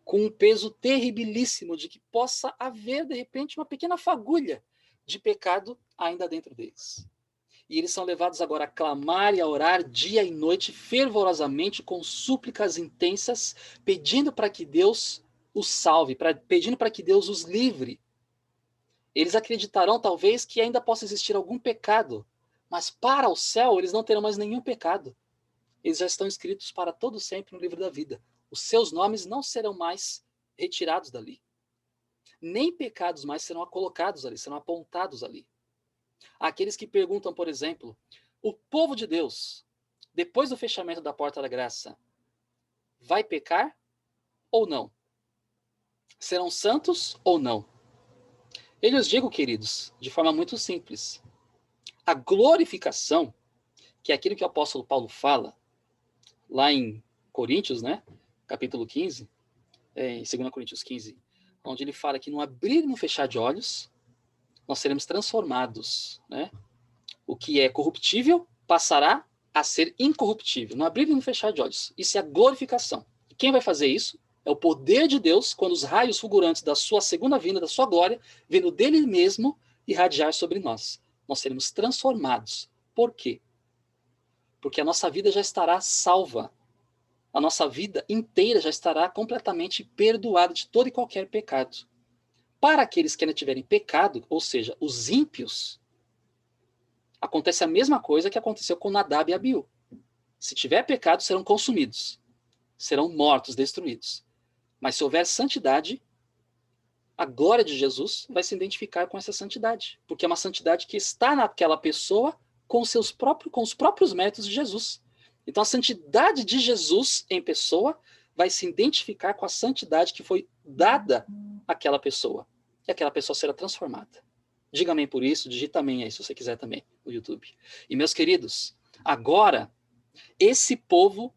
com um peso terribilíssimo de que possa haver, de repente, uma pequena fagulha de pecado ainda dentro deles. E eles são levados agora a clamar e a orar dia e noite, fervorosamente, com súplicas intensas, pedindo para que Deus os salve, pedindo para que Deus os livre. Eles acreditarão, talvez, que ainda possa existir algum pecado, mas para o céu eles não terão mais nenhum pecado. Eles já estão escritos para todo sempre no livro da vida. Os seus nomes não serão mais retirados dali. Nem pecados mais serão colocados ali, serão apontados ali. Aqueles que perguntam, por exemplo, o povo de Deus, depois do fechamento da porta da graça, vai pecar ou não? Serão santos ou não? Eu lhes digo, queridos, de forma muito simples. A glorificação, que é aquilo que o apóstolo Paulo fala, lá em Coríntios, né? Capítulo 15, em 2 Coríntios 15, onde ele fala que no abrir e no fechar de olhos, nós seremos transformados, né? O que é corruptível passará a ser incorruptível, no abrir e no fechar de olhos. Isso é a glorificação. E quem vai fazer isso? É o poder de Deus, quando os raios fulgurantes da sua segunda vinda, da sua glória, vindo dele mesmo, irradiar sobre nós. Nós seremos transformados. Por quê? Porque a nossa vida já estará salva. A nossa vida inteira já estará completamente perdoada de todo e qualquer pecado. Para aqueles que ainda tiverem pecado, ou seja, os ímpios, acontece a mesma coisa que aconteceu com Nadab e Abiú. Se tiver pecado, serão consumidos. Serão mortos, destruídos. Mas se houver santidade, a glória de Jesus vai se identificar com essa santidade. Porque é uma santidade que está naquela pessoa com os próprios méritos de Jesus. Então a santidade de Jesus em pessoa vai se identificar com a santidade que foi dada àquela pessoa. E aquela pessoa será transformada. Diga amém por isso, digita amém aí se você quiser também no YouTube. E meus queridos, agora esse povo,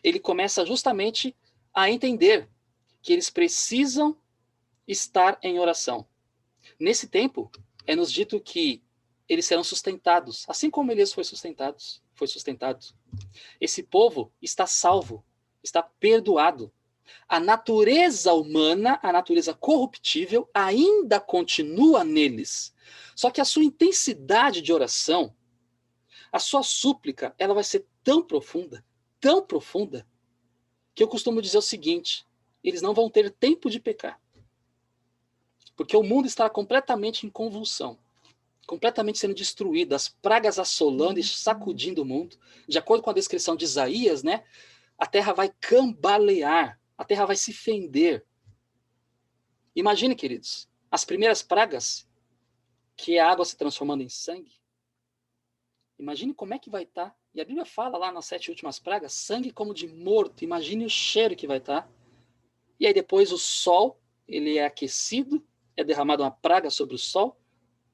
ele começa justamente a entender que eles precisam estar em oração. Nesse tempo, é nos dito que eles serão sustentados, assim como Elias foi sustentado. Esse povo está salvo, está perdoado. A natureza humana, a natureza corruptível, ainda continua neles. Só que a sua intensidade de oração, a sua súplica, ela vai ser tão profunda, que eu costumo dizer o seguinte: eles não vão ter tempo de pecar. Porque o mundo está completamente em convulsão, completamente sendo destruído, as pragas assolando e sacudindo o mundo. De acordo com a descrição de Isaías, né, a terra vai cambalear, a terra vai se fender. Imagine, queridos, as primeiras pragas, que é a água se transformando em sangue. Imagine como é que vai estar. E a Bíblia fala lá nas 7 últimas pragas, sangue como de morto. Imagine o cheiro que vai estar. E aí depois o sol, ele é aquecido, é derramada uma praga sobre o sol,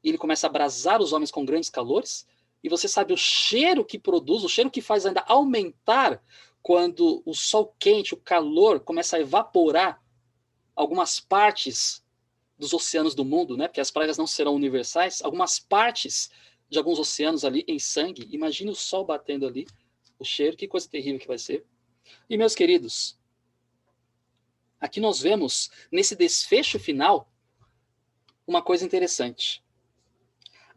e ele começa a abrasar os homens com grandes calores, e você sabe o cheiro que produz, o cheiro que faz ainda aumentar quando o sol quente, o calor, começa a evaporar algumas partes dos oceanos do mundo, né? Porque as pragas não serão universais, algumas partes de alguns oceanos ali em sangue. Imagine o sol batendo ali, o cheiro, que coisa terrível que vai ser. E meus queridos, aqui nós vemos, nesse desfecho final, uma coisa interessante.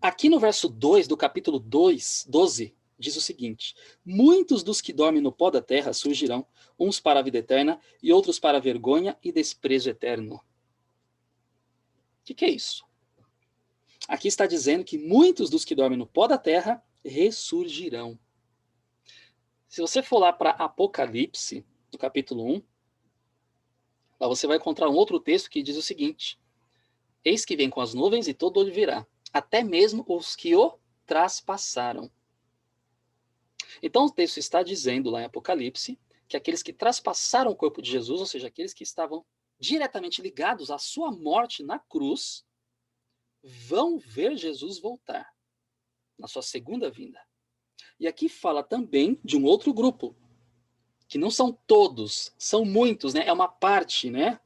Aqui no verso 2 do capítulo 12, diz o seguinte: muitos dos que dormem no pó da terra surgirão, uns para a vida eterna e outros para a vergonha e desprezo eterno. O que é isso? Aqui está dizendo que muitos dos que dormem no pó da terra ressurgirão. Se você for lá para Apocalipse, no capítulo 1, lá você vai encontrar um outro texto que diz o seguinte: eis que vem com as nuvens e todo olho verá, até mesmo os que o traspassaram. Então o texto está dizendo lá em Apocalipse que aqueles que traspassaram o corpo de Jesus, ou seja, aqueles que estavam diretamente ligados à sua morte na cruz, vão ver Jesus voltar na sua segunda vinda. E aqui fala também de um outro grupo, que não são todos, são muitos, né? É uma parte, né?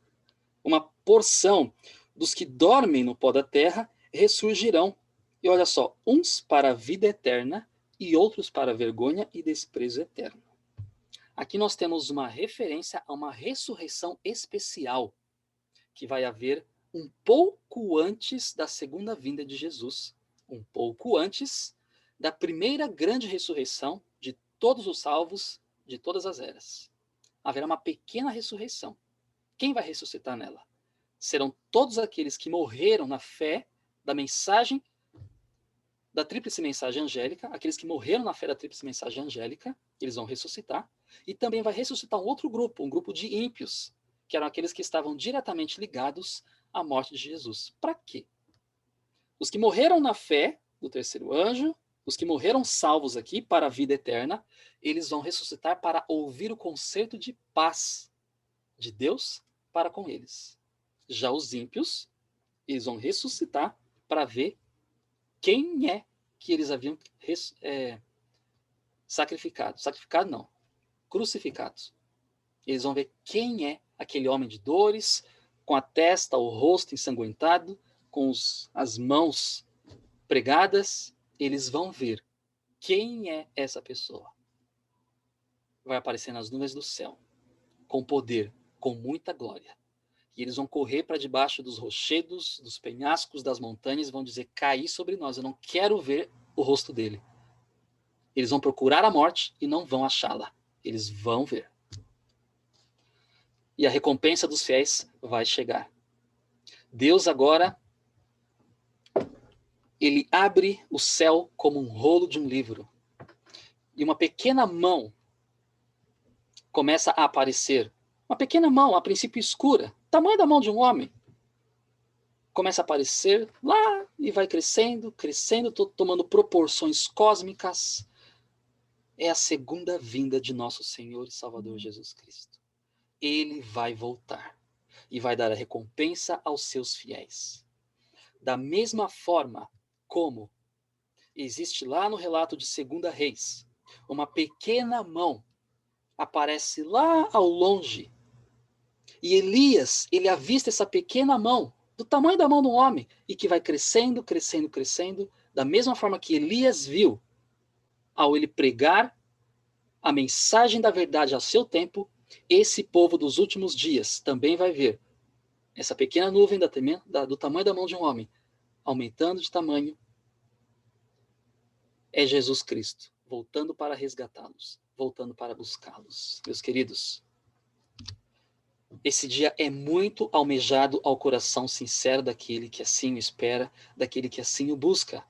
Uma porção dos que dormem no pó da terra ressurgirão. E olha só, uns para a vida eterna e outros para a vergonha e desprezo eterno. Aqui nós temos uma referência a uma ressurreição especial que vai haver um pouco antes da segunda vinda de Jesus, um pouco antes da primeira grande ressurreição de todos os salvos de todas as eras. Haverá uma pequena ressurreição. Quem vai ressuscitar nela? Serão todos aqueles que morreram na fé da mensagem da tríplice mensagem angélica, aqueles que morreram na fé da tríplice mensagem angélica, eles vão ressuscitar, e também vai ressuscitar um outro grupo, um grupo de ímpios, que eram aqueles que estavam diretamente ligados à morte de Jesus. Para quê? Os que morreram na fé do terceiro anjo, os que morreram salvos aqui para a vida eterna, eles vão ressuscitar para ouvir o concerto de paz de Deus para com eles. Já os ímpios, eles vão ressuscitar para ver quem é que eles haviam sacrificado. Sacrificado não, crucificados. Eles vão ver quem é aquele homem de dores, com a testa, o rosto ensanguentado, com as mãos pregadas. Eles vão ver quem é essa pessoa. Vai aparecer nas nuvens do céu, com poder, com muita glória. E eles vão correr para debaixo dos rochedos, dos penhascos, das montanhas, e vão dizer: caí sobre nós, eu não quero ver o rosto dele. Eles vão procurar a morte e não vão achá-la. Eles vão ver. E a recompensa dos fiéis vai chegar. Deus agora, ele abre o céu como um rolo de um livro. E uma pequena mão começa a aparecer. Uma pequena mão, a princípio escura, tamanho da mão de um homem. Começa a aparecer lá e vai crescendo, crescendo, tomando proporções cósmicas. É a segunda vinda de nosso Senhor e Salvador Jesus Cristo. Ele vai voltar e vai dar a recompensa aos seus fiéis. Da mesma forma como existe lá no relato de 2 Reis, uma pequena mão aparece lá ao longe e Elias, ele avista essa pequena mão, do tamanho da mão de um homem, e que vai crescendo, crescendo, crescendo, da mesma forma que Elias viu ao ele pregar a mensagem da verdade ao seu tempo, esse povo dos últimos dias também vai ver essa pequena nuvem do tamanho da mão de um homem, aumentando de tamanho. É Jesus Cristo, voltando para resgatá-los, voltando para buscá-los. Meus queridos, esse dia é muito almejado ao coração sincero daquele que assim o espera, daquele que assim o busca.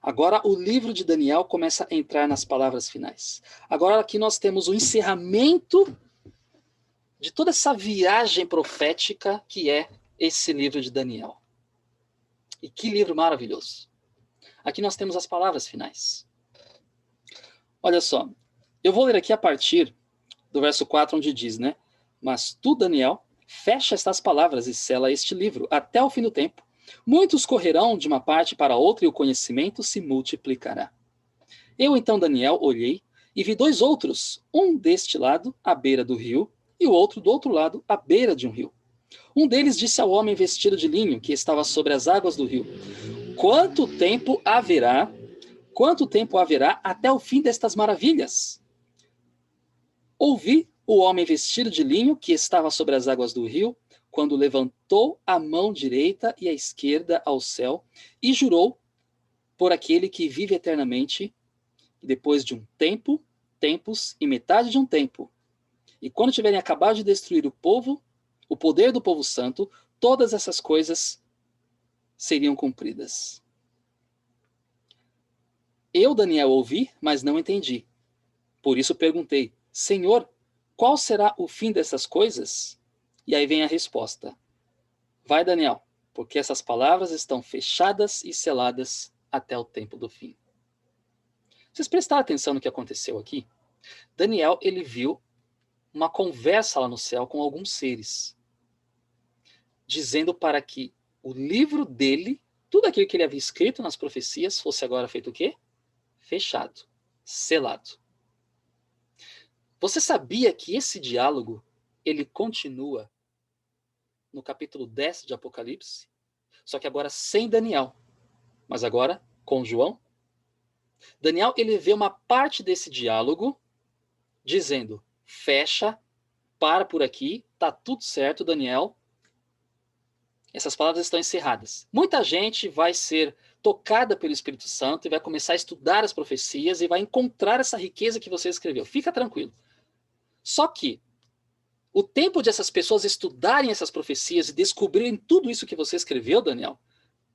Agora o livro de Daniel começa a entrar nas palavras finais. Agora aqui nós temos o encerramento de toda essa viagem profética que é esse livro de Daniel. E que livro maravilhoso. Aqui nós temos as palavras finais. Olha só, eu vou ler aqui a partir do verso 4, onde diz, né? Mas tu, Daniel, fecha estas palavras e sela este livro até o fim do tempo. Muitos correrão de uma parte para outra e o conhecimento se multiplicará. Eu, então, Daniel, olhei e vi 2 outros, um deste lado, à beira do rio, e o outro do outro lado, à beira de um rio. Um deles disse ao homem vestido de linho, que estava sobre as águas do rio: Quanto tempo haverá até o fim destas maravilhas? Ouvi o homem vestido de linho, que estava sobre as águas do rio, quando levantou a mão direita e a esquerda ao céu, e jurou por aquele que vive eternamente, depois de um tempo, tempos e metade de um tempo. E quando tiverem acabado de destruir o povo, o poder do povo santo, todas essas coisas seriam cumpridas. Eu, Daniel, ouvi, mas não entendi. Por isso perguntei, Senhor, qual será o fim dessas coisas? E aí vem a resposta. Vai, Daniel, porque essas palavras estão fechadas e seladas até o tempo do fim. Vocês prestaram atenção no que aconteceu aqui? Daniel, ele viu uma conversa lá no céu com alguns seres, dizendo para que o livro dele, tudo aquilo que ele havia escrito nas profecias, fosse agora feito o quê? Fechado, selado. Você sabia que esse diálogo, ele continua no capítulo 10 de Apocalipse? Só que agora sem Daniel, mas agora com João? Daniel, ele vê uma parte desse diálogo dizendo, fecha, para por aqui, tá tudo certo, Daniel. Essas palavras estão encerradas. Muita gente vai ser tocada pelo Espírito Santo e vai começar a estudar as profecias e vai encontrar essa riqueza que você escreveu. Fica tranquilo. Só que o tempo de essas pessoas estudarem essas profecias e descobrirem tudo isso que você escreveu, Daniel,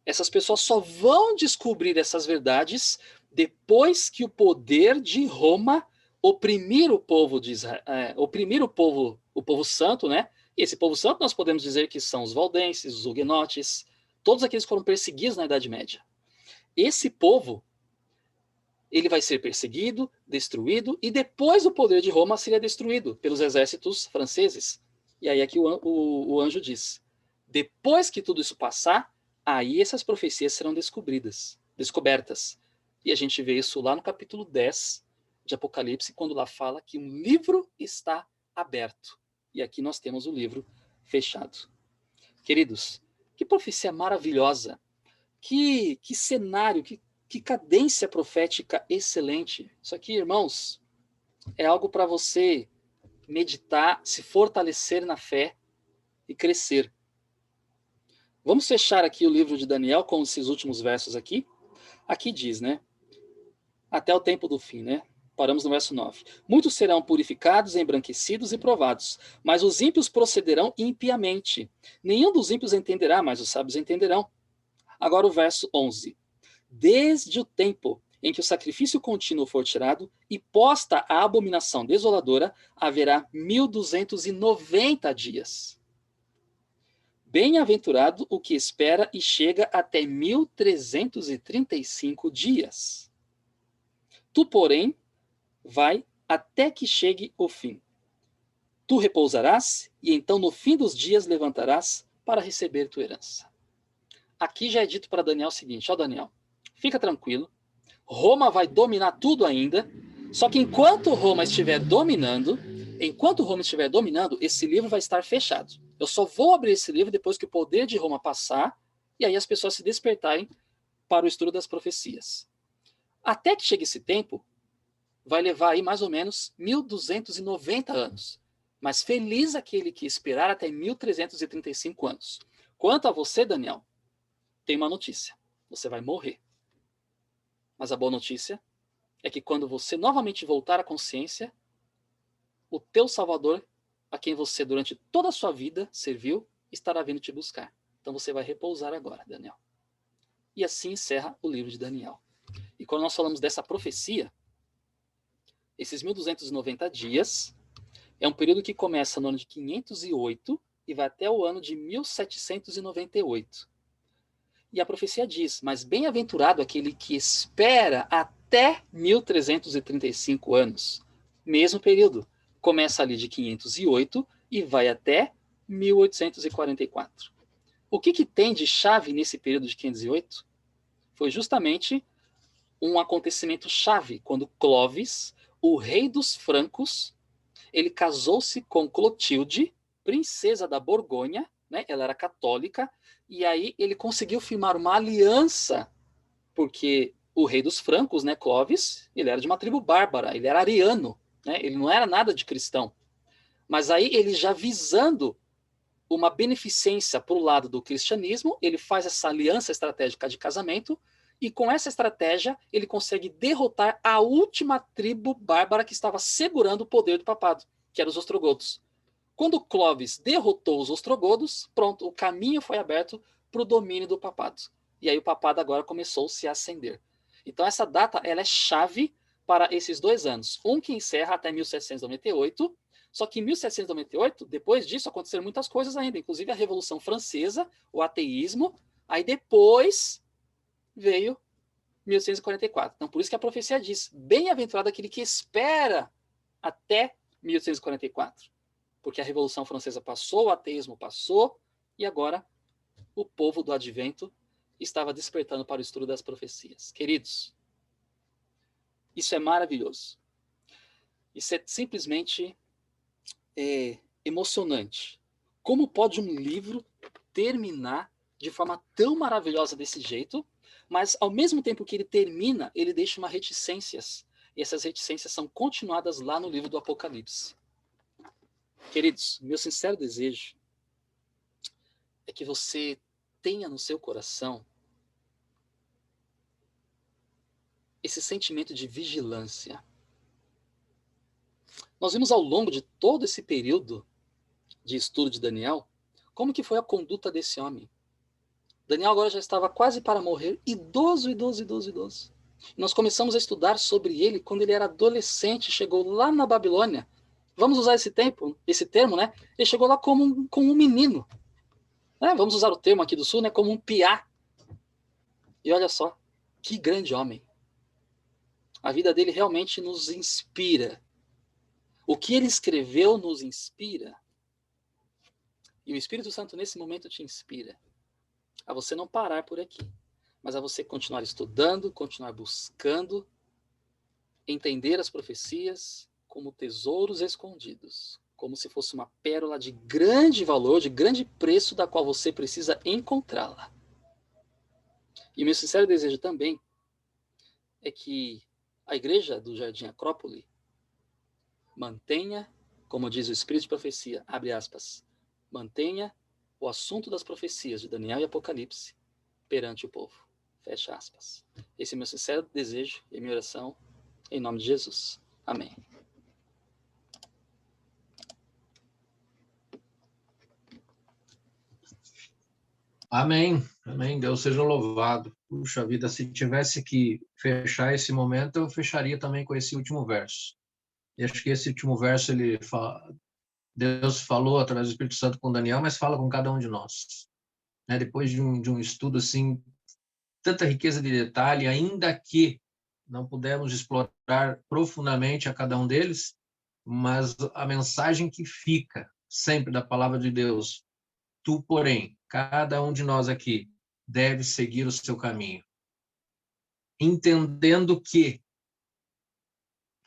essas pessoas só vão descobrir essas verdades depois que o poder de Roma oprimir o povo de Israel, oprimir o povo santo, né? E esse povo santo nós podemos dizer que são os valdenses, os huguenotes, todos aqueles que foram perseguidos na Idade Média. Esse povo, ele vai ser perseguido, destruído, e depois o poder de Roma seria destruído pelos exércitos franceses. E aí aqui o anjo diz, depois que tudo isso passar, aí essas profecias serão descobertas. E a gente vê isso lá no capítulo 10 de Apocalipse, quando lá fala que um livro está aberto. E aqui nós temos o livro fechado. Queridos, que profecia maravilhosa, que cenário, que cadência profética excelente. Isso aqui, irmãos, é algo para você meditar, se fortalecer na fé e crescer. Vamos fechar aqui o livro de Daniel com esses últimos versos aqui. Aqui diz, né? Até o tempo do fim, né? Paramos no verso 9. Muitos serão purificados, embranquecidos e provados, mas os ímpios procederão impiamente. Nenhum dos ímpios entenderá, mas os sábios entenderão. Agora o verso 11. Desde o tempo em que o sacrifício contínuo for tirado e posta a abominação desoladora, haverá 1290 dias. Bem-aventurado o que espera e chega até 1335 dias. Tu, porém, vai até que chegue o fim. Tu repousarás e então no fim dos dias levantarás para receber tua herança. Aqui já é dito para Daniel o seguinte, ó Daniel, fica tranquilo, Roma vai dominar tudo ainda, só que enquanto Roma estiver dominando, esse livro vai estar fechado. Eu só vou abrir esse livro depois que o poder de Roma passar, e aí as pessoas se despertarem para o estudo das profecias. Até que chegue esse tempo, vai levar aí mais ou menos 1290 anos. Mas feliz aquele que esperar até 1335 anos. Quanto a você, Daniel, tem uma notícia. Você vai morrer. Mas a boa notícia é que quando você novamente voltar à consciência, o teu Salvador, a quem você durante toda a sua vida serviu, estará vindo te buscar. Então você vai repousar agora, Daniel. E assim encerra o livro de Daniel. E quando nós falamos dessa profecia, esses 1290 dias é um período que começa no ano de 508 e vai até o ano de 1798. E a profecia diz, mas bem-aventurado aquele que espera até 1335 anos. Mesmo período. Começa ali de 508 e vai até 1844. O que tem de chave nesse período de 508? Foi justamente um acontecimento chave, quando Clovis, o rei dos francos, ele casou-se com Clotilde, princesa da Borgonha, né? Ela era católica, e aí ele conseguiu firmar uma aliança, porque o rei dos francos, né, Clovis, ele era de uma tribo bárbara, ele era ariano, né? Ele não era nada de cristão. Mas aí ele já visando uma beneficência para o lado do cristianismo, ele faz essa aliança estratégica de casamento, e com essa estratégia ele consegue derrotar a última tribo bárbara que estava segurando o poder do papado, que eram os ostrogodos. Quando Clovis derrotou os ostrogodos, pronto, o caminho foi aberto para o domínio do papado. E aí o papado agora começou a se ascender. Então essa data ela é chave para esses 2 anos. Um que encerra até 1798, só que em 1798, depois disso, aconteceram muitas coisas ainda, inclusive a Revolução Francesa, o ateísmo, aí depois veio 1844. Então por isso que a profecia diz, bem-aventurado aquele que espera até 1844. Porque a Revolução Francesa passou, o ateísmo passou, e agora o povo do advento estava despertando para o estudo das profecias. Queridos, isso é maravilhoso. Isso é simplesmente emocionante. Como pode um livro terminar de forma tão maravilhosa desse jeito, mas ao mesmo tempo que ele termina, ele deixa uma reticências, e essas reticências são continuadas lá no livro do Apocalipse. Queridos, meu sincero desejo é que você tenha no seu coração esse sentimento de vigilância. Nós vimos ao longo de todo esse período de estudo de Daniel, como que foi a conduta desse homem. Daniel agora já estava quase para morrer, idoso. Nós começamos a estudar sobre ele quando ele era adolescente, chegou lá na Babilônia. Vamos usar esse termo, né? Ele chegou lá como um menino. Vamos usar o termo aqui do sul, né? Como um piá. E olha só, que grande homem. A vida dele realmente nos inspira. O que ele escreveu nos inspira. E o Espírito Santo, nesse momento, te inspira a você não parar por aqui, mas a você continuar estudando, continuar buscando, entender as profecias como tesouros escondidos, como se fosse uma pérola de grande valor, de grande preço, da qual você precisa encontrá-la. E meu sincero desejo também é que a igreja do Jardim Acrópole mantenha, como diz o Espírito de Profecia, abre aspas, mantenha o assunto das profecias de Daniel e Apocalipse perante o povo. Fecha aspas. Esse é meu sincero desejo e minha oração em nome de Jesus. Amém. Amém. Amém. Deus seja louvado. Puxa vida, se tivesse que fechar esse momento, eu fecharia também com esse último verso. E acho que esse último verso, Deus falou através do Espírito Santo com Daniel, mas fala com cada um de nós. Depois de um estudo assim, tanta riqueza de detalhe, ainda que não pudemos explorar profundamente a cada um deles, mas a mensagem que fica sempre da palavra de Deus, tu, porém, cada um de nós aqui deve seguir o seu caminho, entendendo que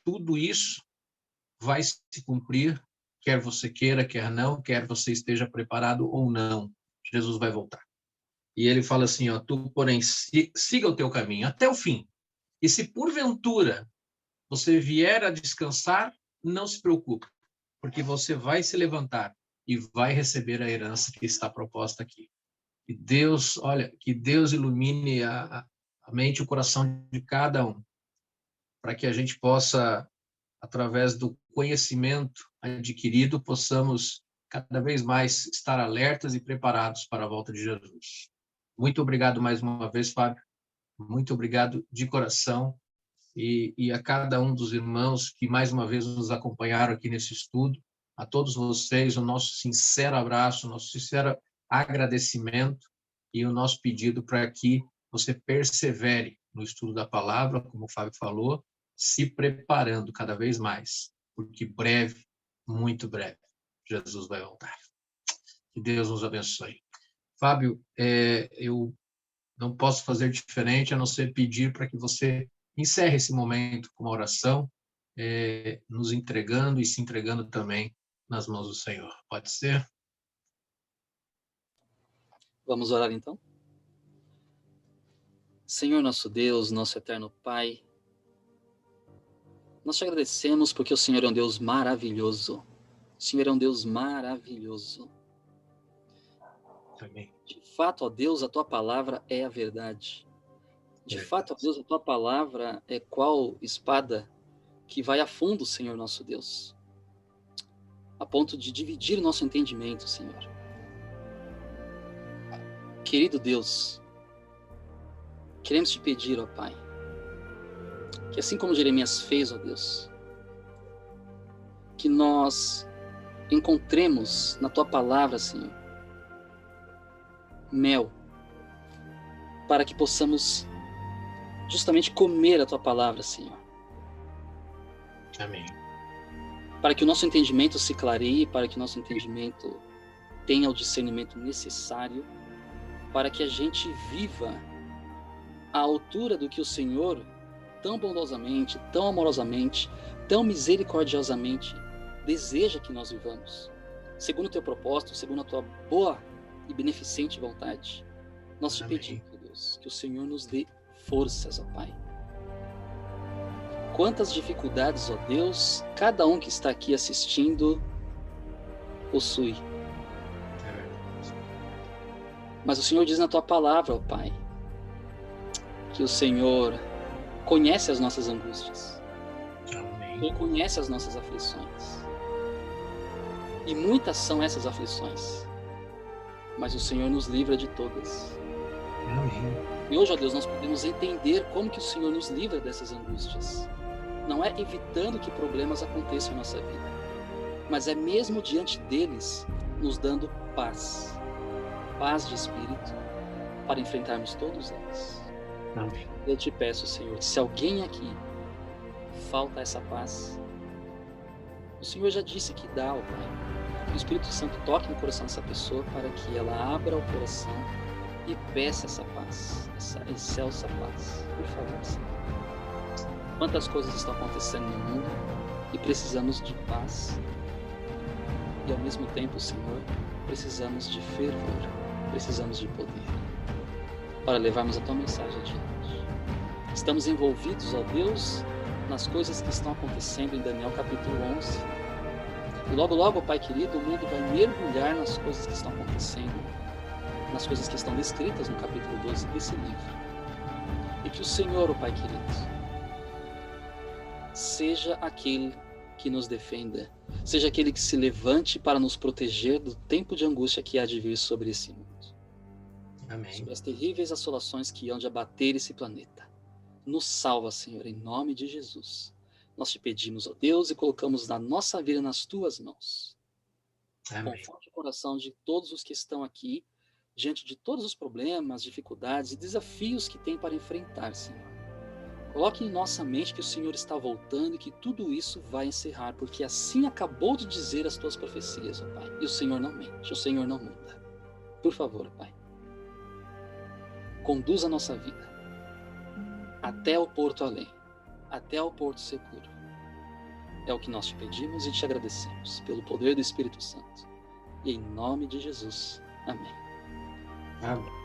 tudo isso vai se cumprir, quer você queira, quer não, quer você esteja preparado ou não, Jesus vai voltar. E ele fala assim, tu, porém, siga o teu caminho até o fim. E se porventura você vier a descansar, não se preocupe, porque você vai se levantar e vai receber a herança que está proposta aqui. Que Deus, que Deus ilumine a mente e o coração de cada um, para que a gente possa, através do conhecimento adquirido, possamos cada vez mais estar alertas e preparados para a volta de Jesus. Muito obrigado mais uma vez, Fábio. Muito obrigado de coração. E a cada um dos irmãos que mais uma vez nos acompanharam aqui nesse estudo, a todos vocês, o nosso sincero abraço, o nosso sincero agradecimento e o nosso pedido para que você persevere no estudo da palavra, como o Fábio falou, se preparando cada vez mais, porque breve, muito breve, Jesus vai voltar. Que Deus nos abençoe. Fábio, eu não posso fazer diferente a não ser pedir para que você encerre esse momento com uma oração, nos entregando e se entregando também nas mãos do Senhor. Pode ser? Vamos orar então? Senhor nosso Deus, nosso eterno Pai, nós te agradecemos porque o Senhor é um Deus maravilhoso. O Senhor é um Deus maravilhoso. Amém. De fato, ó Deus, a tua palavra é a verdade. De fato, ó Deus, a tua palavra é qual espada que vai a fundo, Senhor nosso Deus, a ponto de dividir o nosso entendimento, Senhor. Querido Deus, queremos te pedir, ó Pai, que assim como Jeremias fez, ó Deus, que nós encontremos na Tua palavra, Senhor, mel, para que possamos justamente comer a Tua palavra, Senhor. Amém. Para que o nosso entendimento se clareie, para que o nosso entendimento tenha o discernimento necessário, para que a gente viva à altura do que o Senhor, tão bondosamente, tão amorosamente, tão misericordiosamente, deseja que nós vivamos. Segundo o Teu propósito, segundo a Tua boa e beneficente vontade, nós te pedimos, Deus, que o Senhor nos dê forças, ó Pai. Quantas dificuldades, ó Deus, cada um que está aqui assistindo possui. Mas o Senhor diz na Tua palavra, ó Pai, que o Senhor conhece as nossas angústias. Ele conhece as nossas aflições. E muitas são essas aflições. Mas o Senhor nos livra de todas. Amém. E hoje, ó Deus, nós podemos entender como que o Senhor nos livra dessas angústias. Não é evitando que problemas aconteçam em nossa vida, mas é mesmo diante deles nos dando paz. Paz de espírito para enfrentarmos todos eles. Amém. Eu te peço, Senhor, se alguém aqui falta essa paz, o Senhor já disse que dá, ó Pai. Que o Espírito Santo toque no coração dessa pessoa para que ela abra o coração e peça essa paz, essa excelsa paz. Por favor, Senhor. Quantas coisas estão acontecendo no mundo e precisamos de paz. E ao mesmo tempo, Senhor, precisamos de fervor, precisamos de poder para levarmos a Tua mensagem adiante. Estamos envolvidos, ó Deus, nas coisas que estão acontecendo em Daniel capítulo 11. E logo, logo, Pai querido, o mundo vai mergulhar nas coisas que estão acontecendo, nas coisas que estão descritas no capítulo 12 desse livro. E que o Senhor, ó Pai querido, seja aquele que nos defenda, seja aquele que se levante para nos proteger do tempo de angústia que há de vir sobre esse mundo. Amém. Sobre as terríveis assolações que hão de abater esse planeta. Nos salva, Senhor, em nome de Jesus. Nós te pedimos, ó Deus, e colocamos a nossa vida nas Tuas mãos. Amém. Conforte o coração de todos os que estão aqui, diante de todos os problemas, dificuldades e desafios que têm para enfrentar, Senhor. Coloque em nossa mente que o Senhor está voltando e que tudo isso vai encerrar, porque assim acabou de dizer as Tuas profecias, ó Pai. E o Senhor não mente, o Senhor não muda. Por favor, Pai, conduza a nossa vida até o porto além, até o porto seguro. É o que nós te pedimos e te agradecemos, pelo poder do Espírito Santo. E em nome de Jesus. Amém. Amém.